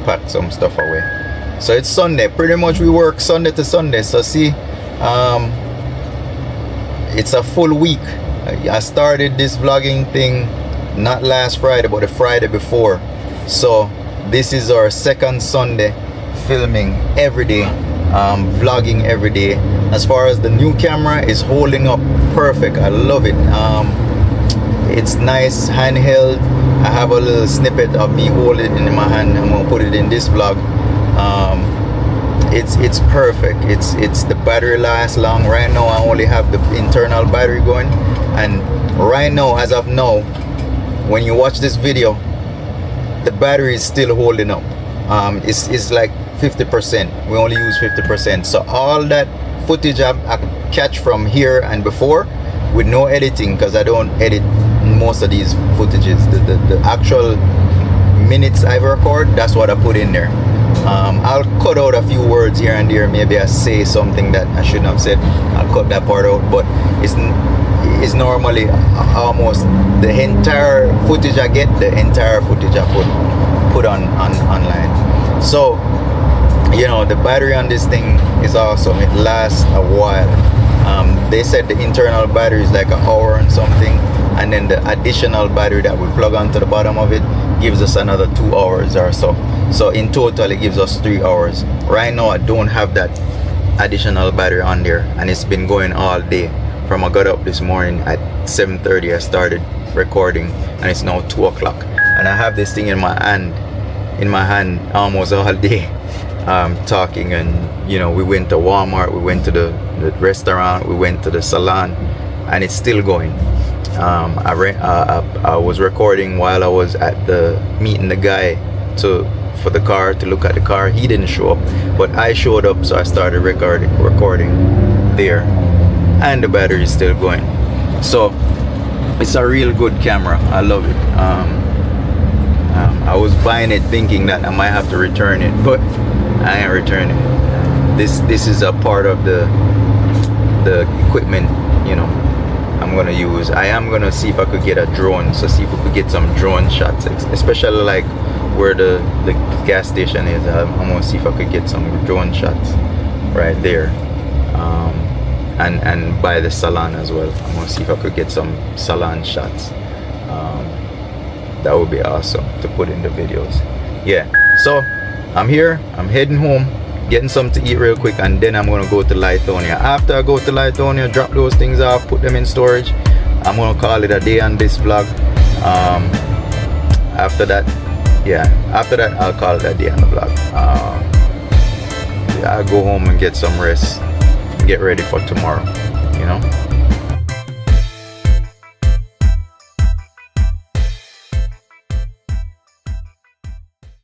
pack some stuff away. So it's Sunday. Pretty much we work Sunday to Sunday. So see, it's a full week. I started this vlogging thing not last Friday, but the Friday before. So this is our second Sunday filming every day, vlogging every day. As far as the new camera is holding up perfect. I love it. It's nice, handheld. I have a little snippet of me holding it in my hand. I'm gonna put it in this vlog. It's perfect. It's the battery lasts long. Right now I only have the internal battery going, and right now, as of now, when you watch this video, the battery is still holding up. It's like 50%. We only use 50%. So all that footage I catch from here and before, with no editing, because I don't edit most of these footages. The actual minutes I record, that's what I put in there. I'll cut out a few words here and there. Maybe I say something that I shouldn't have said. I'll cut that part out, but it's normally almost the entire footage I get, the entire footage I put on online. So, you know, the battery on this thing is awesome. It lasts a while. They said the internal battery is like an hour and something, and then the additional battery that we plug onto the bottom of it gives us another 2 hours or so. So in total it gives us 3 hours. Right now I don't have that additional battery on there, and it's been going all day. From I got up this morning at 7:30, I started recording, and it's now 2 o'clock, and I have this thing in my hand almost all day, talking. And you know, we went to Walmart, we went to the restaurant, we went to the salon, and it's still going. I was recording while I was at the meeting the guy for the car, to look at the car. He didn't show up, but I showed up, so I started recording there, and the battery is still going. So it's a real good camera. I love it. I was buying it thinking that I might have to return it, but I ain't returning it. This is a part of the equipment, you know, I'm gonna use. I am gonna see if I could get a drone, so see if we could get some drone shots, especially like where the gas station is. I'm gonna see if I could get some drone shots right there, and by the salon as well. I'm gonna see if I could get some salon shots. That would be awesome to put in the videos. Yeah, so I'm here, I'm heading home, getting something to eat real quick, and then I'm gonna go to Lithonia. After I go to Lithonia, drop those things off, put them in storage, I'm gonna call it a day on this vlog. After that I'll call it a day on the vlog. I'll go home and get some rest, get ready for tomorrow, you know.